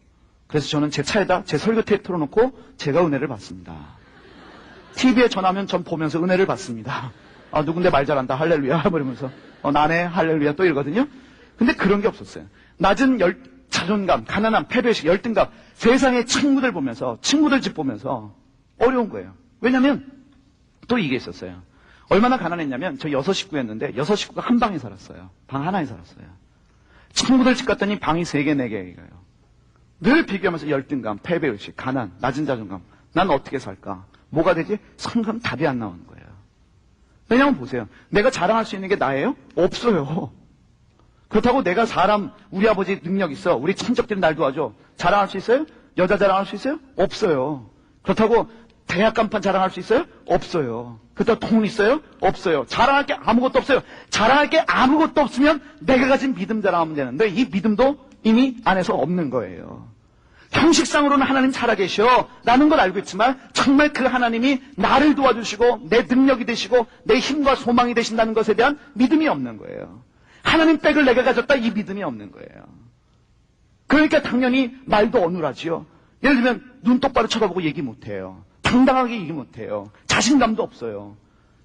그래서 저는 제 차에다 제 설교 테이프 틀어놓고 제가 은혜를 받습니다. TV에 전화하면 전 보면서 은혜를 받습니다. 아 누군데 말 잘한다 할렐루야 이러면서 나네 할렐루야 또 이러거든요. 근데 그런 게 없었어요. 낮은 자존감, 가난함, 패배의식, 열등감 세상의 친구들 보면서 친구들 집 보면서 어려운 거예요. 왜냐면 또 이게 있었어요. 얼마나 가난했냐면 저 6식구였는데 6식구가 한 방에 살았어요. 방 하나에 살았어요. 친구들 집 갔더니 방이 3개, 4개예요. 늘 비교하면서 열등감, 패배의식, 가난, 낮은 자존감. 난 어떻게 살까? 뭐가 되지? 성감 답이 안 나오는 거예요. 왜냐면 보세요. 내가 자랑할 수 있는 게 나예요? 없어요. 그렇다고 내가 우리 아버지 능력 있어. 우리 친척들이 날 도와줘. 자랑할 수 있어요? 여자 자랑할 수 있어요? 없어요. 그렇다고 대학 간판 자랑할 수 있어요? 없어요. 그렇다고 돈 있어요? 없어요. 자랑할 게 아무것도 없어요. 자랑할 게 아무것도 없으면 내가 가진 믿음 자랑하면 되는데 이 믿음도 이미 안에서 없는 거예요. 형식상으로는 하나님 살아계셔 라는 걸 알고 있지만 정말 그 하나님이 나를 도와주시고 내 능력이 되시고 내 힘과 소망이 되신다는 것에 대한 믿음이 없는 거예요. 하나님 백을 내가 가졌다, 이 믿음이 없는 거예요. 그러니까 당연히 말도 어눌하지요. 예를 들면 눈 똑바로 쳐다보고 얘기 못해요. 당당하게 얘기 못해요. 자신감도 없어요.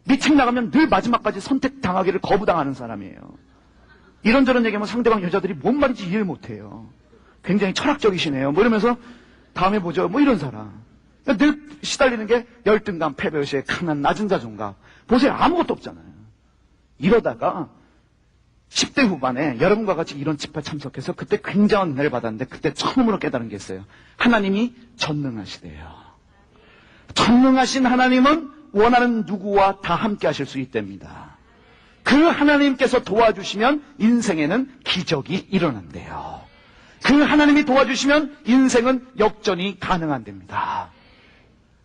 미팅 나가면 늘 마지막까지 선택당하기를 거부당하는 사람이에요. 이런저런 얘기하면 상대방 여자들이 뭔 말인지 이해를 못해요. 굉장히 철학적이시네요. 뭐 이러면서 다음에 보죠. 뭐 이런 사람. 늘 시달리는 게 열등감, 패배의식, 강한 낮은 자존감. 보세요. 아무것도 없잖아요. 이러다가 10대 후반에 여러분과 같이 이런 집회 참석해서 그때 굉장한 은혜를 받았는데 그때 처음으로 깨달은 게 있어요. 하나님이 전능하시대요. 전능하신 하나님은 원하는 누구와 다 함께 하실 수 있답니다. 그 하나님께서 도와주시면 인생에는 기적이 일어난대요. 그 하나님이 도와주시면 인생은 역전이 가능한답니다.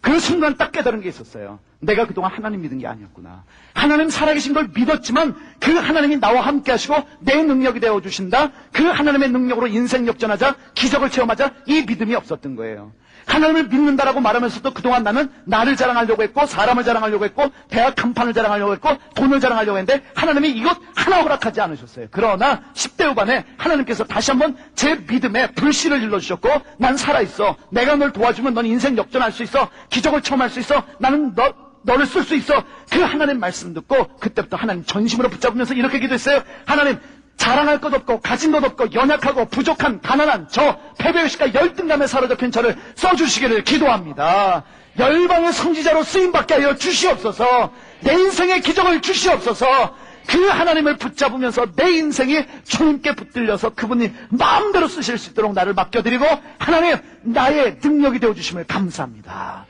그 순간 딱 깨달은 게 있었어요. 내가 그동안 하나님 믿은 게 아니었구나. 하나님 살아계신 걸 믿었지만 그 하나님이 나와 함께 하시고 내 능력이 되어주신다. 그 하나님의 능력으로 인생 역전하자, 기적을 체험하자, 이 믿음이 없었던 거예요. 하나님을 믿는다라고 말하면서도 그동안 나는 나를 자랑하려고 했고, 사람을 자랑하려고 했고, 대학 간판을 자랑하려고 했고, 돈을 자랑하려고 했는데 하나님이 이것 하나 허락하지 않으셨어요. 그러나 10대 후반에 하나님께서 다시 한번 제 믿음에 불씨를 일러주셨고, 난 살아있어. 내가 널 도와주면 넌 인생 역전할 수 있어. 기적을 체험할 수 있어. 나는 너를 쓸 수 있어. 그 하나님 말씀 듣고 그때부터 하나님 전심으로 붙잡으면서 이렇게 기도했어요. 하나님, 자랑할 것 없고 가진 것 없고 연약하고 부족한 가난한 저 패배의식과 열등감에 사로잡힌 저를 써주시기를 기도합니다. 열방의 선지자로 쓰임받게 하여 주시옵소서. 내 인생의 기적을 주시옵소서. 그 하나님을 붙잡으면서 내 인생이 주님께 붙들려서 그분이 마음대로 쓰실 수 있도록 나를 맡겨드리고, 하나님 나의 능력이 되어주심을 감사합니다.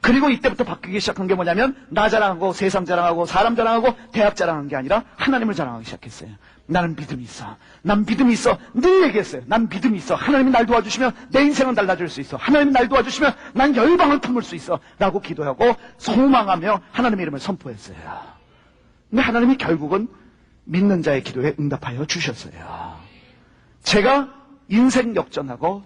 그리고 이때부터 바뀌기 시작한 게 뭐냐면, 나 자랑하고 세상 자랑하고 사람 자랑하고 대학 자랑한 게 아니라 하나님을 자랑하기 시작했어요. 나는 믿음이 있어. 난 믿음이 있어. 늘 얘기했어요. 난 믿음이 있어. 하나님이 날 도와주시면 내 인생은 달라질 수 있어. 하나님이 날 도와주시면 난 열방을 품을 수 있어. 라고 기도하고 소망하며 하나님의 이름을 선포했어요. 근데 하나님이 결국은 믿는 자의 기도에 응답하여 주셨어요. 제가 인생 역전하고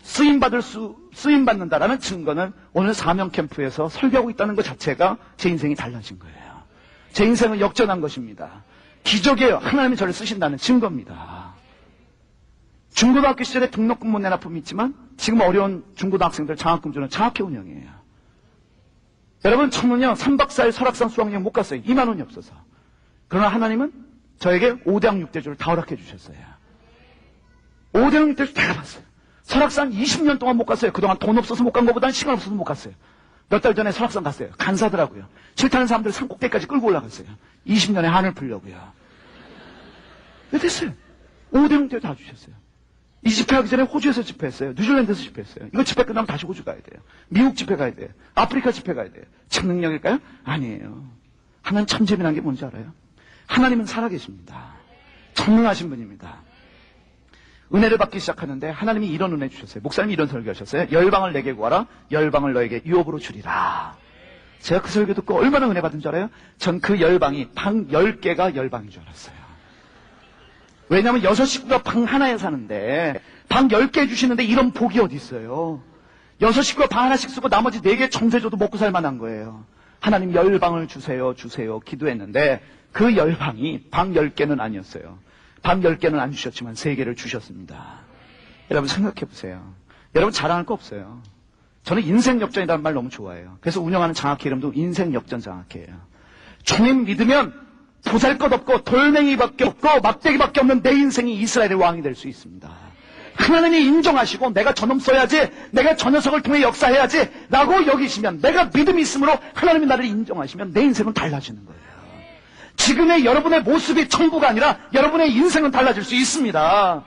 쓰임받는다라는 증거는 오늘 사명 캠프에서 설교하고 있다는 것 자체가 제 인생이 달라진 거예요. 제 인생은 역전한 것입니다. 기적이에요. 하나님이 저를 쓰신다는 증거입니다. 중고등학교 시절에 등록금 못 내는 아픔이 있지만 지금 어려운 중고등학생들 장학금 주는 장학회 운영이에요. 여러분, 저는요 3박 4일 설악산 수학여행 못 갔어요. 2만 원이 없어서. 그러나 하나님은 저에게 5대학 6대주를 다 허락해 주셨어요. 5대학 6대주 다 가봤어요. 설악산 20년 동안 못 갔어요. 그동안 돈 없어서 못 간 것보다는 시간 없어서 못 갔어요. 몇 달 전에 설악산 갔어요. 간사더라고요. 싫다는 사람들 산꼭대기까지 끌고 올라갔어요. 20년의 한을 풀려고요. 왜 됐어요? 5대학 6대 다 주셨어요. 이 집회하기 전에 호주에서 집회했어요. 뉴질랜드에서 집회했어요. 이거 집회 끝나면 다시 호주 가야 돼요. 미국 집회 가야 돼요. 아프리카 집회 가야 돼요. 측능력일까요? 아니에요. 하나님 참 재미난 게 뭔지 알아요? 하나님은 살아계십니다. 전능하신 분입니다. 은혜를 받기 시작하는데 하나님이 이런 은혜 주셨어요. 목사님이 이런 설교하셨어요. 열방을 내게 구하라. 열방을 너에게 유업으로 주리라. 제가 그 설교 듣고 얼마나 은혜 받은 줄 알아요? 전 그 열방이 방 10개가 열방인 줄 알았어요. 왜냐하면 6식구가 방 하나에 사는데 방 10개 주시는데 이런 복이 어디 있어요. 6식구가 방 하나씩 쓰고 나머지 4개 정세줘도 먹고 살 만한 거예요. 하나님 열방을 주세요 기도했는데 그 열방이 방 10개는 아니었어요. 방 10개는 안 주셨지만 3개를 주셨습니다. 여러분 생각해 보세요. 여러분 자랑할 거 없어요. 저는 인생 역전이라는 말 너무 좋아해요. 그래서 운영하는 장학회 이름도 인생 역전 장학회예요. 주님 믿으면 보잘것없고 돌멩이밖에 없고 막대기밖에 없는 내 인생이 이스라엘의 왕이 될 수 있습니다. 하나님이 인정하시고 내가 저놈 써야지, 내가 저 녀석을 통해 역사해야지 라고 여기시면, 내가 믿음이 있으므로 하나님이 나를 인정하시면 내 인생은 달라지는 거예요. 지금의 여러분의 모습이 천국가 아니라 여러분의 인생은 달라질 수 있습니다.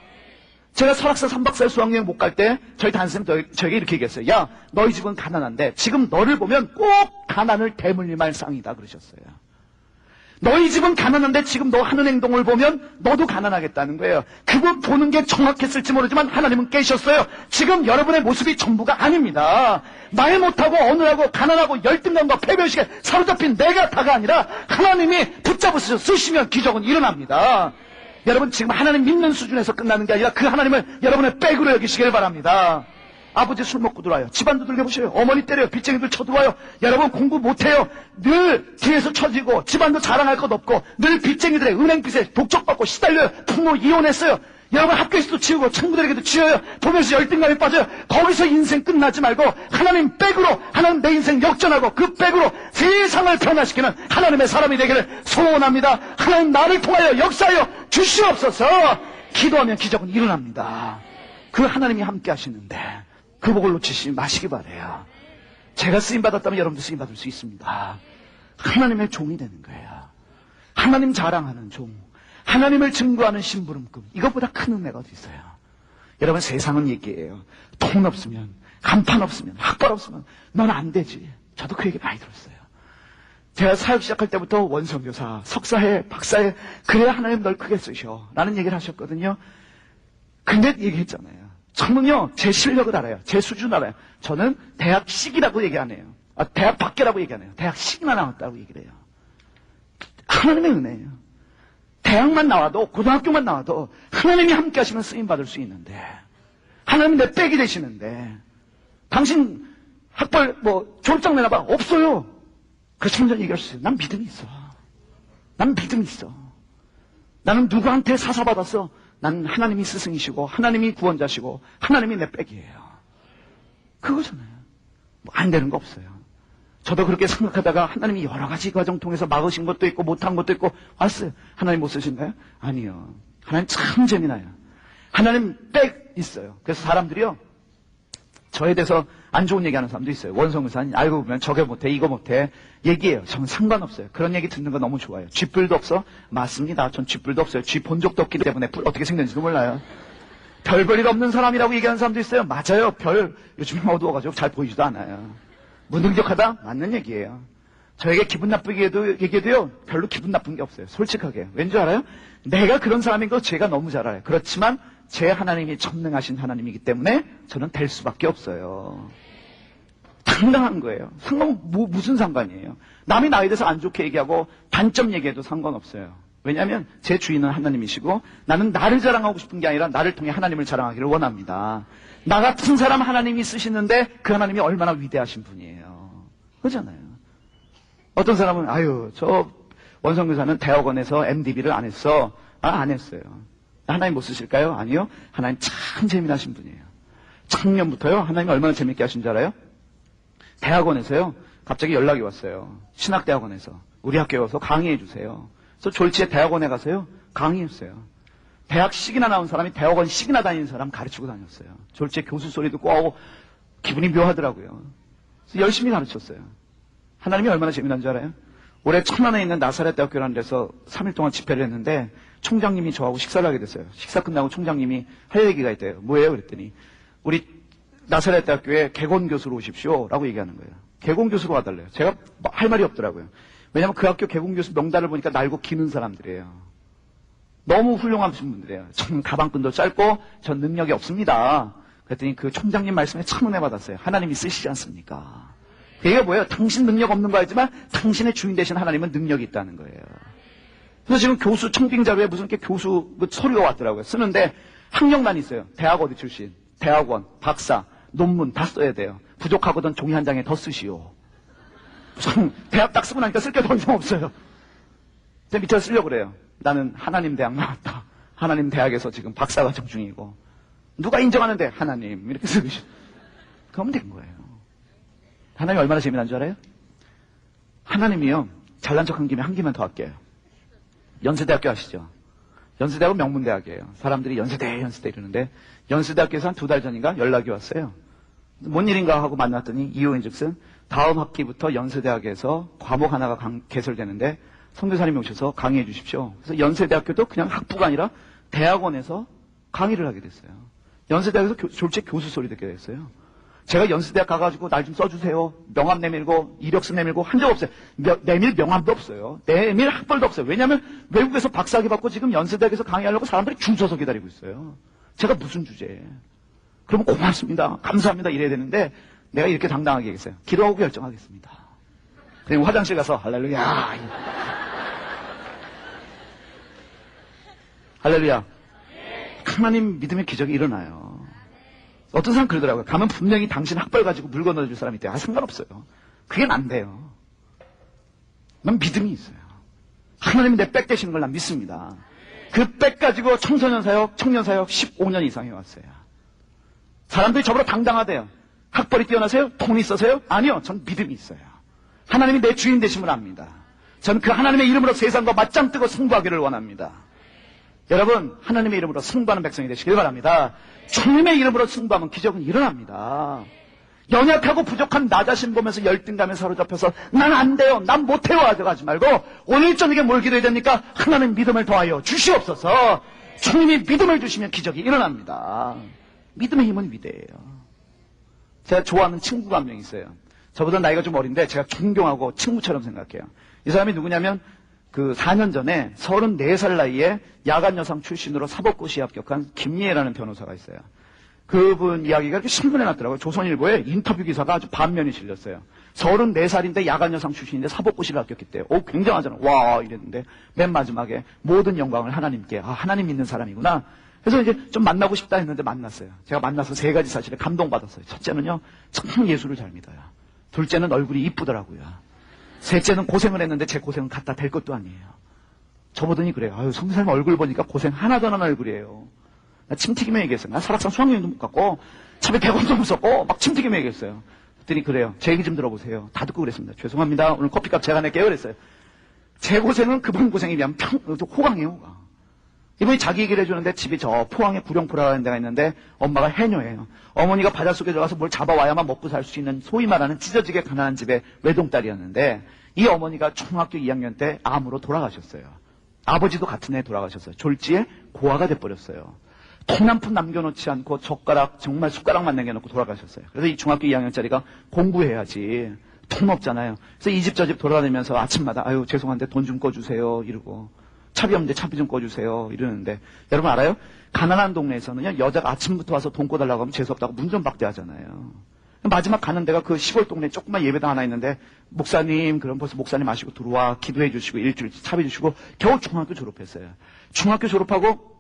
제가 설악산 3박 4일 수학여행 못 갈 때 저희 단쌤 저에게 이렇게 얘기했어요. 야, 너희 집은 가난한데 지금 너를 보면 꼭 가난을 대물림할 쌍이다 그러셨어요. 너희 집은 가난한데 지금 너 하는 행동을 보면 너도 가난하겠다는 거예요. 그분 보는 게 정확했을지 모르지만 하나님은 깨셨어요. 지금 여러분의 모습이 전부가 아닙니다. 말 못하고 어눌하고 가난하고 열등감과 패배의식에 사로잡힌 내가 다가 아니라 하나님이 붙잡으셔 쓰시면 기적은 일어납니다. 여러분 지금 하나님 믿는 수준에서 끝나는 게 아니라 그 하나님을 여러분의 백으로 여기시길 바랍니다. 아버지 술 먹고 들어와요. 집안도 들려보셔요. 어머니 때려요. 빚쟁이들 쳐들어와요. 여러분 공부 못해요. 늘 뒤에서 처지고 집안도 자랑할 것 없고 늘 빚쟁이들의 은행빚에 독촉받고 시달려요. 부모 이혼했어요. 여러분 학교에서도 지우고 친구들에게도 지어요. 보면서 열등감에 빠져요. 거기서 인생 끝나지 말고 하나님 백으로 하나님 내 인생 역전하고 그 백으로 세상을 변화시키는 하나님의 사람이 되기를 소원합니다. 하나님 나를 통하여 역사하여 주시옵소서. 기도하면 기적은 일어납니다. 그 하나님이 함께 하시는데 그 복을 놓치지 마시기 바래요. 제가 쓰임받았다면 여러분도 쓰임받을 수 있습니다. 하나님의 종이 되는 거예요. 하나님 자랑하는 종, 하나님을 증거하는 심부름꾼, 이것보다 큰 은혜가 어디 있어요. 여러분 세상은 얘기예요. 돈 없으면, 간판 없으면, 학벌 없으면 넌 안 되지. 저도 그 얘기 많이 들었어요. 제가 사역 시작할 때부터 원성교사, 석사해, 박사해, 그래야 하나님 널 크게 쓰셔 라는 얘기를 하셨거든요. 근데 얘기했잖아요. 저는요 제 실력을 알아요. 제 수준 알아요. 저는 대학식이라고 얘기 안 해요. 대학 밖이라고 얘기 안 해요. 대학식이나 나왔다고 얘기를 해요. 하나님의 은혜예요. 대학만 나와도 고등학교만 나와도 하나님이 함께 하시면 쓰임받을 수 있는데 하나님이 내 백이 되시는데 당신 학벌 졸업장 내놔봐. 없어요. 그래서 천천히 얘기할 수 있어요. 난 믿음이 있어. 난 믿음이 있어. 나는 누구한테 사사받았어. 난 하나님이 스승이시고 하나님이 구원자시고 하나님이 내 백이에요. 그거잖아요. 안 되는 거 없어요. 저도 그렇게 생각하다가 하나님이 여러 가지 과정 통해서 막으신 것도 있고 못한 것도 있고 왔어요. 하나님 못 쓰신가요? 아니요. 하나님 참 재미나요. 하나님 백 있어요. 그래서 사람들이요 저에 대해서 안 좋은 얘기하는 사람도 있어요. 원성교사님 알고 보면 저게 못해 이거 못해 얘기해요. 저는 상관없어요. 그런 얘기 듣는 거 너무 좋아요. 쥐뿔도 없어? 맞습니다. 전 쥐뿔도 없어요. 쥐 본 적도 없기 때문에 뿔 어떻게 생겼는지도 몰라요. 별 볼 일 없는 사람이라고 얘기하는 사람도 있어요. 맞아요. 별 요즘에 어두워가지고 잘 보이지도 않아요. 무능력하다? 맞는 얘기예요. 저에게 기분 나쁘게 얘기해도요 별로 기분 나쁜 게 없어요. 솔직하게. 왠지 알아요? 내가 그런 사람인 거 제가 너무 잘 알아요. 그렇지만 제 하나님이 전능하신 하나님이기 때문에 저는 될 수밖에 없어요. 당당한 거예요. 무슨 상관이에요. 남이 나에 대해서 안 좋게 얘기하고 단점 얘기해도 상관없어요. 왜냐하면 제 주인은 하나님이시고 나는 나를 자랑하고 싶은 게 아니라 나를 통해 하나님을 자랑하기를 원합니다. 나 같은 사람 하나님이 쓰시는데 그 하나님이 얼마나 위대하신 분이에요. 그렇잖아요. 어떤 사람은 아유 저 원성교사는 대학원에서 MDB를 안 했어. 안 했어요. 하나님 못 쓰실까요? 아니요. 하나님 참 재미나신 분이에요. 작년부터요 하나님이 얼마나 재밌게 하신 줄 알아요? 대학원에서요 갑자기 연락이 왔어요. 신학대학원에서 우리 학교에 와서 강의해 주세요. 그래서 졸지에 대학원에 가서요 강의했어요. 대학식이나 나온 사람이 대학원식이나 다니는 사람 가르치고 다녔어요. 졸지에 교수 소리 듣고 기분이 묘하더라고요. 그래서 열심히 가르쳤어요. 하나님이 얼마나 재미난 줄 알아요? 올해 천안에 있는 나사렛 대학교라는 데서 3일 동안 집회를 했는데 총장님이 저하고 식사를 하게 됐어요. 식사 끝나고 총장님이 할 얘기가 있대요. 뭐예요? 그랬더니 우리 나사렛 대학교에 개공 교수로 오십시오 라고 얘기하는 거예요. 개공 교수로 와달래요. 제가 할 말이 없더라고요. 왜냐하면 그 학교 개공 교수 명단을 보니까 날고 기는 사람들이에요. 너무 훌륭하신 분들이에요. 저는 가방끈도 짧고 전 능력이 없습니다. 그랬더니 그 총장님 말씀에 참 은혜 받았어요. 하나님이 쓰시지 않습니까? 그게 뭐예요? 당신 능력 없는 거 알지만 당신의 주인 되신 하나님은 능력이 있다는 거예요. 그래서 지금 교수 청빙 자료에 무슨 게 교수 서류가 왔더라고요. 쓰는데 학력만 있어요. 대학 어디 출신, 대학원, 박사, 논문 다 써야 돼요. 부족하거든 종이 한 장에 더 쓰시오. 대학 딱 쓰고 나니까 쓸 게 더 이상 없어요. 근데 밑에 쓰려고 그래요. 나는 하나님 대학 나왔다. 하나님 대학에서 지금 박사과정 중이고 누가 인정하는데 하나님 이렇게 쓰시오. 그러면 된 거예요. 하나님이 얼마나 재미난 줄 알아요? 하나님이요 잘난 척한 김에 한 개만 더 할게요. 연세대학교 아시죠? 연세대학은 명문대학이에요. 사람들이 연세대 이러는데 연세대학교에서 한 2달 전인가 연락이 왔어요. 뭔 일인가 하고 만났더니 이유인즉슨 다음 학기부터 연세대학에서 과목 하나가 개설되는데 선교사님이 오셔서 강의해 주십시오. 그래서 연세대학교도 그냥 학부가 아니라 대학원에서 강의를 하게 됐어요. 연세대학에서 졸지에 교수 소리 듣게 됐어요. 제가 연세대학 가가지고 날 좀 써주세요. 명함 내밀고 이력서 내밀고 한 적 없어요. 내밀 명함도 없어요. 내밀 학벌도 없어요. 왜냐하면 외국에서 박사학위 받고 지금 연세대학에서 강의하려고 사람들이 줄 서서 기다리고 있어요. 제가 무슨 주제에. 그러면 고맙습니다. 감사합니다. 이래야 되는데 내가 이렇게 당당하게 얘기했어요. 기도하고 결정하겠습니다. 그리고 화장실 가서 할렐루야. 할렐루야. 하나님 믿음의 기적이 일어나요. 어떤 사람 그러더라고요. 가면 분명히 당신 학벌 가지고 물건 넣어줄 사람이 있대요. 상관없어요. 그게 안 돼요. 난 믿음이 있어요. 하나님이 내 백 되시는 걸 난 믿습니다. 그 백 가지고 청소년 사역, 청년 사역 15년 이상 해왔어요. 사람들이 저보다 당당하대요. 학벌이 뛰어나세요? 돈이 있어서요? 아니요. 전 믿음이 있어요. 하나님이 내 주인 되심을 압니다. 저는 그 하나님의 이름으로 세상과 맞짱 뜨고 승부하기를 원합니다. 여러분, 하나님의 이름으로 승부하는 백성이 되시길 바랍니다. 주님의 이름으로 승부하면 기적은 일어납니다. 연약하고 부족한 나 자신 보면서 열등감에 사로잡혀서 난 안 돼요, 난 못해요 하지 말고 오늘 저녁에 뭘 기도해야 됩니까? 하나님 믿음을 더하여 주시옵소서. 주님이 믿음을 주시면 기적이 일어납니다. 믿음의 힘은 위대해요. 제가 좋아하는 친구가 한 명 있어요. 저보다 나이가 좀 어린데 제가 존경하고 친구처럼 생각해요. 이 사람이 누구냐면 그 4년 전에 34살 나이에 야간 여상 출신으로 사법고시에 합격한 김미애라는 변호사가 있어요. 그분 이야기가 이렇게 신문에 났더라고요. 조선일보에 인터뷰 기사가 아주 반면이 실렸어요. 34살인데 야간 여상 출신인데 사법고시를 합격했대요. 오, 굉장하잖아. 와, 이랬는데 맨 마지막에 모든 영광을 하나님께. 아, 하나님 믿는 사람이구나. 그래서 이제 좀 만나고 싶다 했는데 만났어요. 제가 만나서 3가지 사실에 감동받았어요. 첫째는요, 참 예수를 잘 믿어요. 둘째는 얼굴이 이쁘더라고요. 셋째는 고생을 했는데 제 고생은 갖다 댈 것도 아니에요. 저보더니 그래요. 아유, 성사님 얼굴 보니까 고생 하나도 안 한 얼굴이에요. 나 침튀기며 얘기했어요. 나 설악산 수학여행도 못 갔고, 차에 100원도 못 썼고, 막 침튀기며 얘기했어요. 그랬더니 그래요. 제 얘기 좀 들어보세요. 다 듣고 그랬습니다. 죄송합니다. 오늘 커피값 제가 낼게요. 그랬어요. 제 고생은 그분 고생에 비하면 호강이에요, 호강. 이분이 자기 얘기를 해주는데 집이 저 포항에 구룡포라는 데가 있는데 엄마가 해녀예요. 어머니가 바닷속에 들어가서 뭘 잡아와야만 먹고 살 수 있는 소위 말하는 찢어지게 가난한 집의 외동딸이었는데 이 어머니가 중학교 2학년 때 암으로 돌아가셨어요. 아버지도 같은 해에 돌아가셨어요. 졸지에 고아가 돼버렸어요. 돈 한 푼 남겨놓지 않고 젓가락, 정말 숟가락만 남겨놓고 돌아가셨어요. 그래서 이 중학교 2학년짜리가 공부해야지. 돈 없잖아요. 그래서 이 집 저 집 돌아다니면서 아침마다 아유 죄송한데 돈 좀 꺼주세요 이러고 차비 없는데 차비 좀 꺼주세요 이러는데 여러분 알아요? 가난한 동네에서는요 여자가 아침부터 와서 돈 꺼달라고 하면 재수없다고 문 좀 박대하잖아요. 마지막 가는 데가 그 시골 동네 조그만 예배당 하나 있는데 목사님 그럼 벌써 목사님 마시고 들어와 기도해 주시고 일주일 차비 주시고 겨우 중학교 졸업했어요. 중학교 졸업하고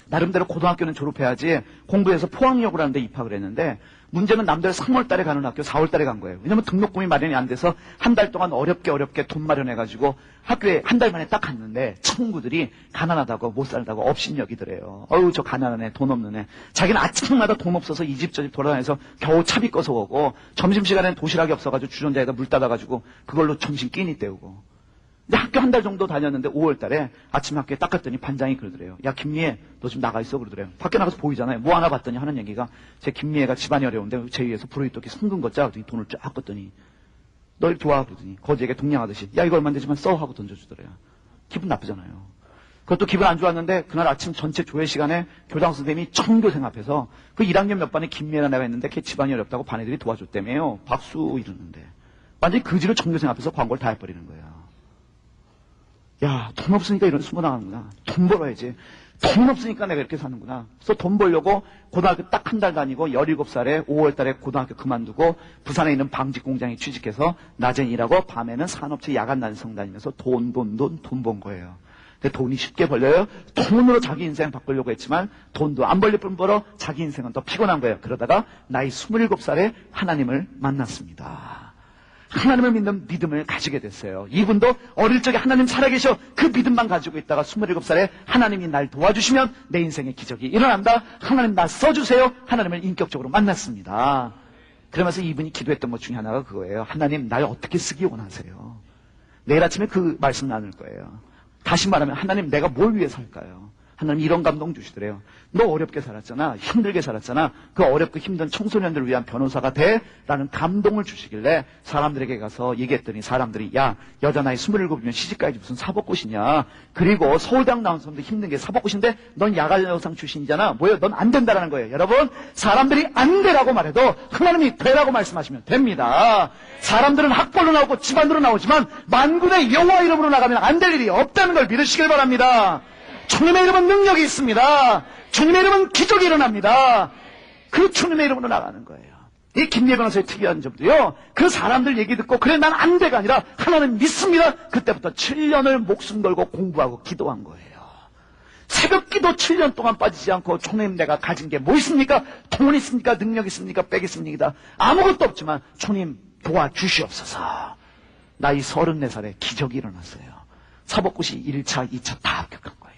나름대로 고등학교는 졸업해야지 공부해서 포항역을 하는데 입학을 했는데 문제는 남들 3월 달에 가는 학교 4월 달에 간 거예요. 왜냐면 등록금이 마련이 안 돼서 한 달 동안 어렵게 돈 마련해가지고 학교에 한 달 만에 딱 갔는데 친구들이 가난하다고 못 살다고 업신여기더래요. 어우 저 가난한 애 돈 없는 애. 자기는 아침마다 돈 없어서 이 집 저 집 돌아다녀서 겨우 차비 꺼서 오고 점심시간에는 도시락이 없어가지고 주전자에다 물 따다가지고 그걸로 점심 끼니 때우고. 근데 학교 한 달 정도 다녔는데 5월 달에 아침 학교에 딱 갔더니 반장이 그러더래요. 야 김미애 너 좀 나가 있어 그러더래요. 밖에 나가서 보이잖아요. 뭐 하나 봤더니 하는 얘기가 제 김미애가 집안이 어려운데 제 위에서 불어이토끼 성금 걷자 그랬더니 돈을 쫙 걷더니 너 이렇게 와 그러더니 거지에게 동냥하듯이 야 이거 얼마 안 되지만 써 하고 던져주더래요. 기분 나쁘잖아요. 그것도 기분 안 좋았는데 그날 아침 전체 조회 시간에 교장 선생님이 전교생 앞에서 그 1학년 몇 반에 김미애라는 애가 있는데 걔 집안이 어렵다고 반 애들이 도와줬다며요. 박수 이러는데 완전히 그지를 전교생 앞에서 광고를 다 해버리는 거예요. 야, 돈 없으니까 이런 수모 나가는구나. 돈 벌어야지. 돈 없으니까 내가 이렇게 사는구나. 그래서 돈 벌려고 고등학교 딱 한 달 다니고 17살에 5월 달에 고등학교 그만두고 부산에 있는 방직 공장에 취직해서 낮엔 일하고 밤에는 산업체 야간 난성 다니면서 돈 번 거예요. 근데 돈이 쉽게 벌려요. 돈으로 자기 인생 바꾸려고 했지만 돈도 안 벌릴 뿐 벌어 자기 인생은 더 피곤한 거예요. 그러다가 나이 27살에 하나님을 만났습니다. 하나님을 믿는 믿음을 가지게 됐어요. 이분도 어릴 적에 하나님 살아계셔 그 믿음만 가지고 있다가 27살에 하나님이 날 도와주시면 내 인생의 기적이 일어난다. 하나님 나 써주세요. 하나님을 인격적으로 만났습니다. 그러면서 이분이 기도했던 것 중에 하나가 그거예요. 하나님 날 어떻게 쓰기 원하세요? 내일 아침에 그 말씀 나눌 거예요. 다시 말하면 하나님 내가 뭘 위해 살까요? 하나님 이런 감동 주시더래요. 너 어렵게 살았잖아. 힘들게 살았잖아. 그 어렵고 힘든 청소년들을 위한 변호사가 돼? 라는 감동을 주시길래 사람들에게 가서 얘기했더니 사람들이 야 여자 나이 27이면 시집가야지 무슨 사법고시냐. 그리고 서울대학 나온 사람도 힘든 게 사법고시인데 넌 야간여상 출신이잖아. 뭐야 넌 안 된다라는 거예요. 여러분 사람들이 안 되라고 말해도 하나님이 되라고 말씀하시면 됩니다. 사람들은 학벌로 나오고 집안으로 나오지만 만군의 여호와 이름으로 나가면 안 될 일이 없다는 걸 믿으시길 바랍니다. 주님의 이름은 능력이 있습니다. 주님의 이름은 기적이 일어납니다. 그 주님의 이름으로 나가는 거예요. 이 김미애 변호사의 특이한 점도요. 그 사람들 얘기 듣고 그래 난 안 돼가 아니라 하나님 믿습니다. 그때부터 7년을 목숨 걸고 공부하고 기도한 거예요. 새벽 기도 7년 동안 빠지지 않고 총회님 내가 가진 게 뭐 있습니까? 돈 있습니까? 능력 있습니까? 빽 있습니까? 아무것도 없지만 총님 도와주시옵소서. 나이 34살에 기적이 일어났어요. 사법고시 1차, 2차 다 합격한 거예요.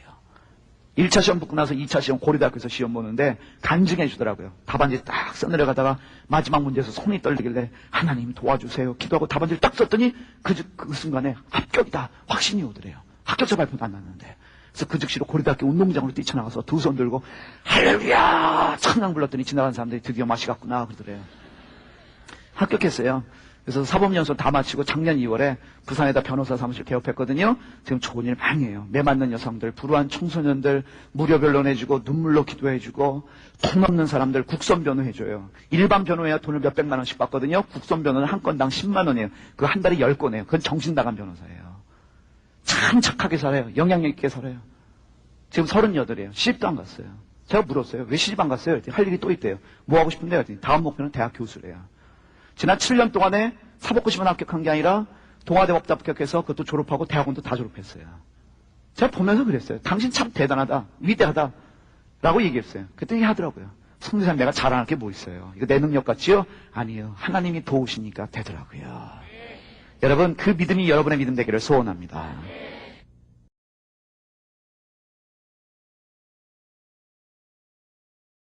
1차 시험 붙고 나서 2차 시험 고려대학교에서 시험 보는데 간증해 주더라고요. 답안지 딱 써내려가다가 마지막 문제에서 손이 떨리길래 하나님 도와주세요. 기도하고 답안지를 딱 썼더니 그 순간에 합격이다. 확신이 오더래요. 합격자 발표도 안 났는데. 그래서 그 즉시로 고려대학교 운동장으로 뛰쳐나가서 두 손 들고 할렐루야 찬양 불렀더니 지나간 사람들이 드디어 맛이 갔구나 그러더래요. 합격했어요. 그래서 사법연수 다 마치고 작년 2월에 부산에다 변호사 사무실 개업했거든요. 지금 좋은 일 많이 해요. 매 맞는 여성들, 불우한 청소년들 무료 변론해주고 눈물로 기도해주고 돈 없는 사람들 국선 변호해줘요. 일반 변호해야 돈을 몇백만 원씩 받거든요. 국선 변호는 한 건당 10만 원이에요. 그거 한 달에 10건이에요. 그건 정신 나간 변호사예요. 참 착하게 살아요. 영향력 있게 살아요. 지금 38이에요. 시집도 안 갔어요. 제가 물었어요. 왜 시집 안 갔어요? 할 일이 또 있대요. 뭐 하고 싶은데요? 다음 목표는 대학 교수래요. 지난 7년 동안에 사법고시만 합격한 게 아니라 동아대법도 합격해서 그것도 졸업하고 대학원도 다 졸업했어요. 제가 보면서 그랬어요. 당신 참 대단하다. 위대하다. 라고 얘기했어요. 그랬더니 하더라고요. 성대사님 내가 자랑할 게 뭐 있어요. 이거 내 능력 같지요? 아니에요. 하나님이 도우시니까 되더라고요. 여러분 그 믿음이 여러분의 믿음 되기를 소원합니다.